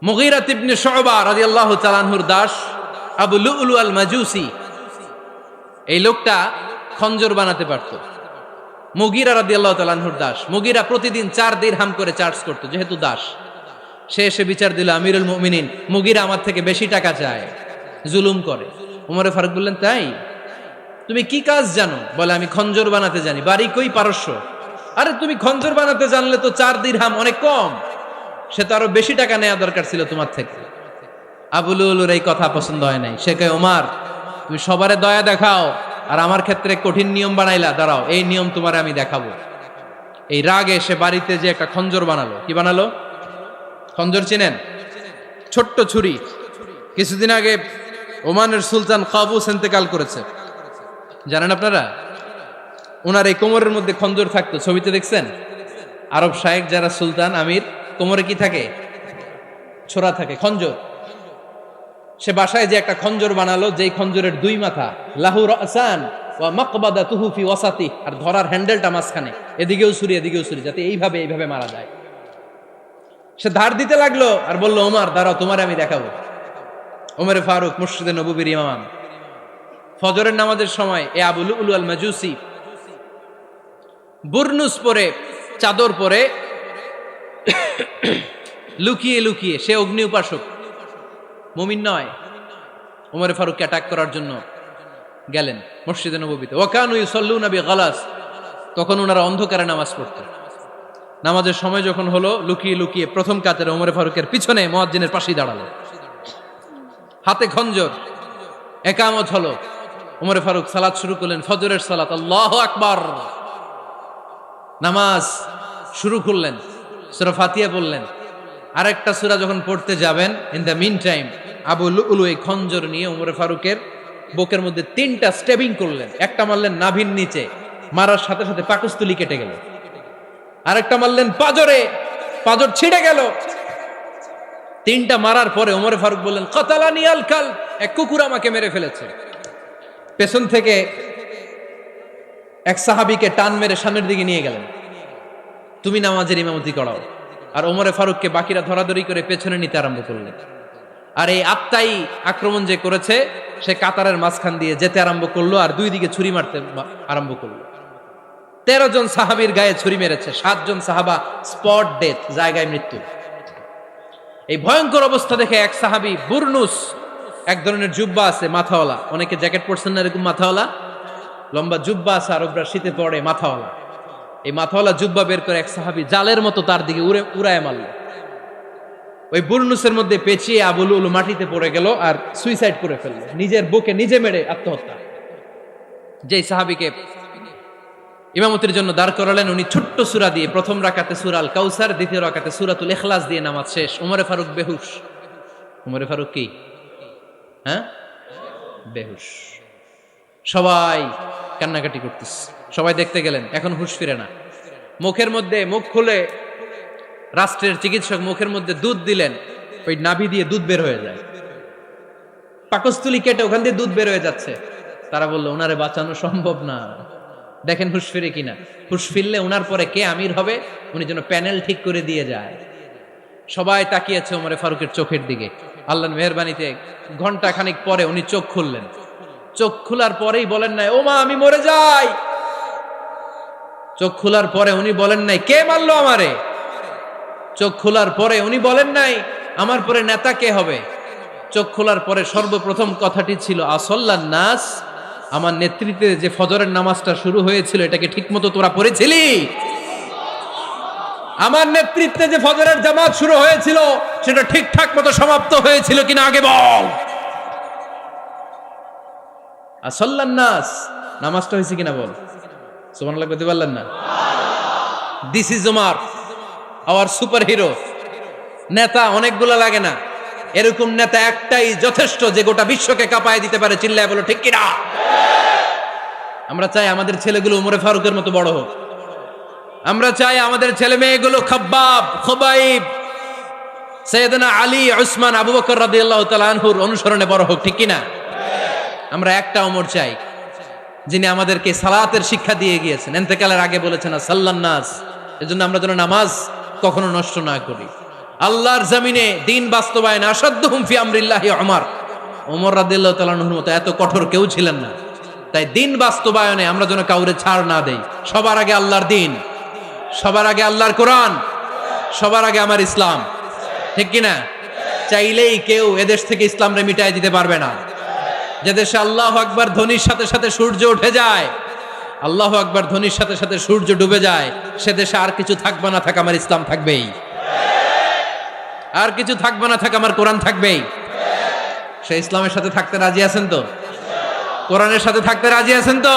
মুগীরা ইবনে শুবা রাদিয়াল্লাহু তাআলা আনহুর দাস আবু লুলু আল মাজুসি, এই লোকটা খঞ্জর বানাতে পারত। মুগীরা রাদিয়াল্লাহু তাআলা আনহুর দাস। মুগীরা প্রতিদিন 4 দিরহাম করে চার্জ করত, যেহেতু দাস। সে এসে বিচার দিল, আমিরুল মুমিনিন, মুগীরা আমার থেকে বেশি টাকা চায়, জুলুম করে। ওমর ফারুক বললেন, তাই? তুমি কি কাজ জানো? বলে, আমি খঞ্জর বানাতে জানি। বাড়ি কই? পারস্য। আরে তুমি খঞ্জর বানাতে জানলে তো 4 দিরহাম অনেক কম, সে তো আরো বেশি টাকা নেওয়া দরকার ছিল তোমার থেকে। আবু লুলুর এই কথা পছন্দ হয় নাই। সে কয়, ওমর তুমি সবারে দয়া দেখাও আর আমার ক্ষেত্রে কঠিন নিয়ম বানাইলা, দাঁড়াও এই নিয়ম তোমারে আমি দেখাবো। এই রাগে সে বাড়িতে যে একটা খঞ্জর বানালো। কি বানালো? খঞ্জর চিনেন? ছোট্ট ছুরি। কিছুদিন আগে ওমানের সুলতান কাবুস ইন্তেকাল করেছে, জানেন আপনারা? ওনার এই কোমরের মধ্যে খঞ্জর থাকতো, ছবিতে দেখছেন? আরব শায়েখ যারা সুলতান আমির, কোমরে কি থাকে? ছোরা থাকে, খঞ্জর। সে বাসায় যে একটা খঞ্জর বানালো, যেই খঞ্জরের 2 মাথা, লাহু রাসান ওয়া মাকবাদাতুহু ফি ওয়াসাতি, আর ধরার হ্যান্ডেলটা মাঝখানে, এদিকেও ছুরি এদিকেও ছুরি, যাতে এইভাবে এইভাবে মারা যায়। সে ধার দিতে লাগলো আর বলল, ওমর দাঁড়াও তোমারে আমি দেখাবো। ওমর ফারুক মসজিদে নববীর ইমাম, ফজরের নামাজের সময় এ আবু লুলু আল মাজুসি বুরনুস পরে, চাদর পরে, লুকিয়ে লুকিয়ে, সে অগ্নি উপাসক, মুমিন নয়। ওমর ফারুককে অ্যাটাক করার জন্য গেলেন মসজিদে নববীতে। ওয়াকানু ইউসাল্লুনা বিগালাস, তখন ওনারা অন্ধকারে নামাজ পড়তেন। নামাজের সময় যখন হলো, লুকিয়ে লুকিয়ে প্রথম কাতারে ওমর ফারুকের পিছনে মুয়াজ্জিনের পাশেই দাঁড়ালো, হাতে খঞ্জর। একামত হলো, ওমর ফারুক সালাত শুরু করলেন, ফজরের সালাত, আল্লাহু আকবার। নামাজ শুরু করলেন, সূরা ফাতিহা বললেন। আরেকটা সূরা যখন পড়তে যাবেন, in the mean time Abu Lulu এই খঞ্জর নিয়ে ওমর ফারুকের বুকের মধ্যে 3টা স্টেবিং করলেন। একটা মারলেন নাভির নিচে, মারার সাথে সাথে পাকস্থলী কেটে গেল। আরেকটা মারলেন পাজরে, পাজর ছিঁড়ে গেল। 3টা মারার পরে ওমর ফারুক বললেন, কাতালানি আল কালব, এক কুকুর আমাকে মেরে ফেলেছে। পেছন থেকে এক সাহাবীকে টান মেরে সামনের দিকে নিয়ে গেলেন, তুমি নামাজের ইমামতি করাও। আর ওমর ফারুককে বাকিরা ধরাধরি করে পেছনে নিতে আরম্ভ করলেন। আর এই আত্মাই আক্রমণ যে করেছে, সে কাতারের মাঝখান দিয়ে যেতে আরম্ভ করলো আর 2 দিকে ছুরি মারতে আরম্ভ করলো। 13 জন সাহাবীর গায়ে ছুরি মেরেছে, 7 জন সাহাবা স্পট ডেথ, জায়গায় মৃত্যু। এই ভয়ঙ্কর অবস্থা দেখে এক সাহাবী বুরনুস, এক ধরনের জুব্বা আছে মাথাওয়ালা, অনেকে জ্যাকেট পরছেন না এরকম মাথাওয়ালা, লম্বা জুব্বা আছে, আরবরা শীতে পরে মাথাওয়ালা। এই মাথাওয়ালা জুব্বা বের করে এক সাহাবী জালের মতো তার দিকে উড়ায় মারল। ওই বুরনুসের মধ্যে পেঁচিয়ে আবু লুলু মাটিতে পড়ে গেল আর সুইসাইড করে ফেলল, নিজের বুকে নিজে মেরে আত্মহত্যা। যেই সাহাবীকে ইমামতির জন্য দাঁড় করালেন, উনি ছোট্ট সূরা দিয়ে, প্রথম রাকাতে সূরা আল কাউসার, দ্বিতীয় রাকাতে সূরাতুল ইখলাস দিয়ে নামাজ শেষ। ওমর ফারুক বেহুশ। ওমর ফারুক কি? হ্যাঁ, বেহুশ। সবাই কান্নাকাটি করতেছে, সবাই দেখতে গেলেন, এখন হুঁশ ফিরে না। মুখের মধ্যে, মুখ খুলে রাষ্ট্রের চিকিৎসক মুখের মধ্যে দুধ দিলেন, ওই নাভি দিয়ে দুধ বের হয়ে যায়। পাকস্থলী কেটে ওখান দিয়ে দুধ বের হয়ে যাচ্ছে। তারা বললো ওনারে বাঁচানো সম্ভব না, দেখেন হুঁশ ফিরে কিনা। হুঁশ ফিরলে ওনার পরে কে আমির হবে, উনি যেন প্যানেল ঠিক করে দিয়ে যায়। সবাই তাকিয়েছে ওমরে ফারুকের চোখের দিকে। আল্লাহর মেহেরবানিতে ঘন্টা খানিক পরে উনি চোখ খুললেন। চোখ খোলার পরেই বলেন নাই, ও মা আমি মরে যাই। চোখ খোলার পরে উনি বলেন নাই, কে মারলো আমারে। চোখ খোলার পরে উনি বলেন নাই, আমার পরে নেতা কে হবে। চোখ খোলার পরে সর্বপ্রথম কথাটি ছিল, আসল্লান নাস, আমার নেতৃত্বে যে ফজরের নামাজটা শুরু হয়েছিল এটাকে ঠিকমতো তোরা পড়েছিলি? আমার নেতৃত্বে যে ফজরের জামাত শুরু হয়েছিল সেটা ঠিকঠাক মতো সমাপ্ত হয়েছিল কিনা আগে বল। আসল্লান নাস, নামাজটা হয়েছে কিনা বল। সুবহানাল্লাহ কইতে পারলেন না? This is Omar, hour super hero. নেতা অনেকগুলো লাগে না, এরকম নেতা একটাই যথেষ্ট যে গোটা বিশ্বকে কাঁপায় দিতে পারে। চিল্লায় বলো ঠিক কিনা। আমরা চাই আমাদের ছেলেগুলো ওমরে ফারুকের মতো বড় হোক। আমরা চাই আমাদের ছেলে মেয়েগুলো খাব্বাব, খুবাইব, সাইয়েদনা আলী, উসমান, আবু বকর রাদিয়াল্লাহু তাআলা আনহুর অনুসরণে বড় হোক, ঠিক কিনা। আমরা একটা ওমর চাই যিনি আমাদেরকে সালাতের শিক্ষা দিয়ে গিয়েছেন, ইন্তেকালের আগে বলেছেন সাল্লান নাস। এজন্য আমরা যেন নামাজ কখনো নষ্ট না করি। আল্লাহর জমিনে দিন বাস্তবায়ন আসাদ্দুহুম ফি আমরিল্লাহি ওমর রাদিয়াল্লাহু তাআলা আনহুর মতো এত কঠোর কেউ ছিলেন না। তাই দিন বাস্তবায়নে আমরা যেন কাউরে ছাড় না দেই। সবার আগে আল্লাহর দিন, সবার আগে আল্লাহর কোরআন, সবার আগে আমার ইসলাম, ঠিক কিনা। চাইলেই কেউ এদেশ থেকে ইসলামরে মিটাই দিতে পারবে না। যে দেশে আল্লাহু আকবার ধ্বনির সাথে সাথে সূর্য উঠে যায়, আল্লাহু আকবার ধ্বনির সাথে সাথে সূর্য ডুবে যায়, সে দেশে আর কিছু থাকবে না থাক আমার ইসলাম থাকবেই, আর কিছু থাকবে না থাক আমার কোরআন থাকবেই। সে ইসলামের সাথে থাকতে রাজি আছেন তো? কোরআনের সাথে থাকতে রাজি আছেন তো?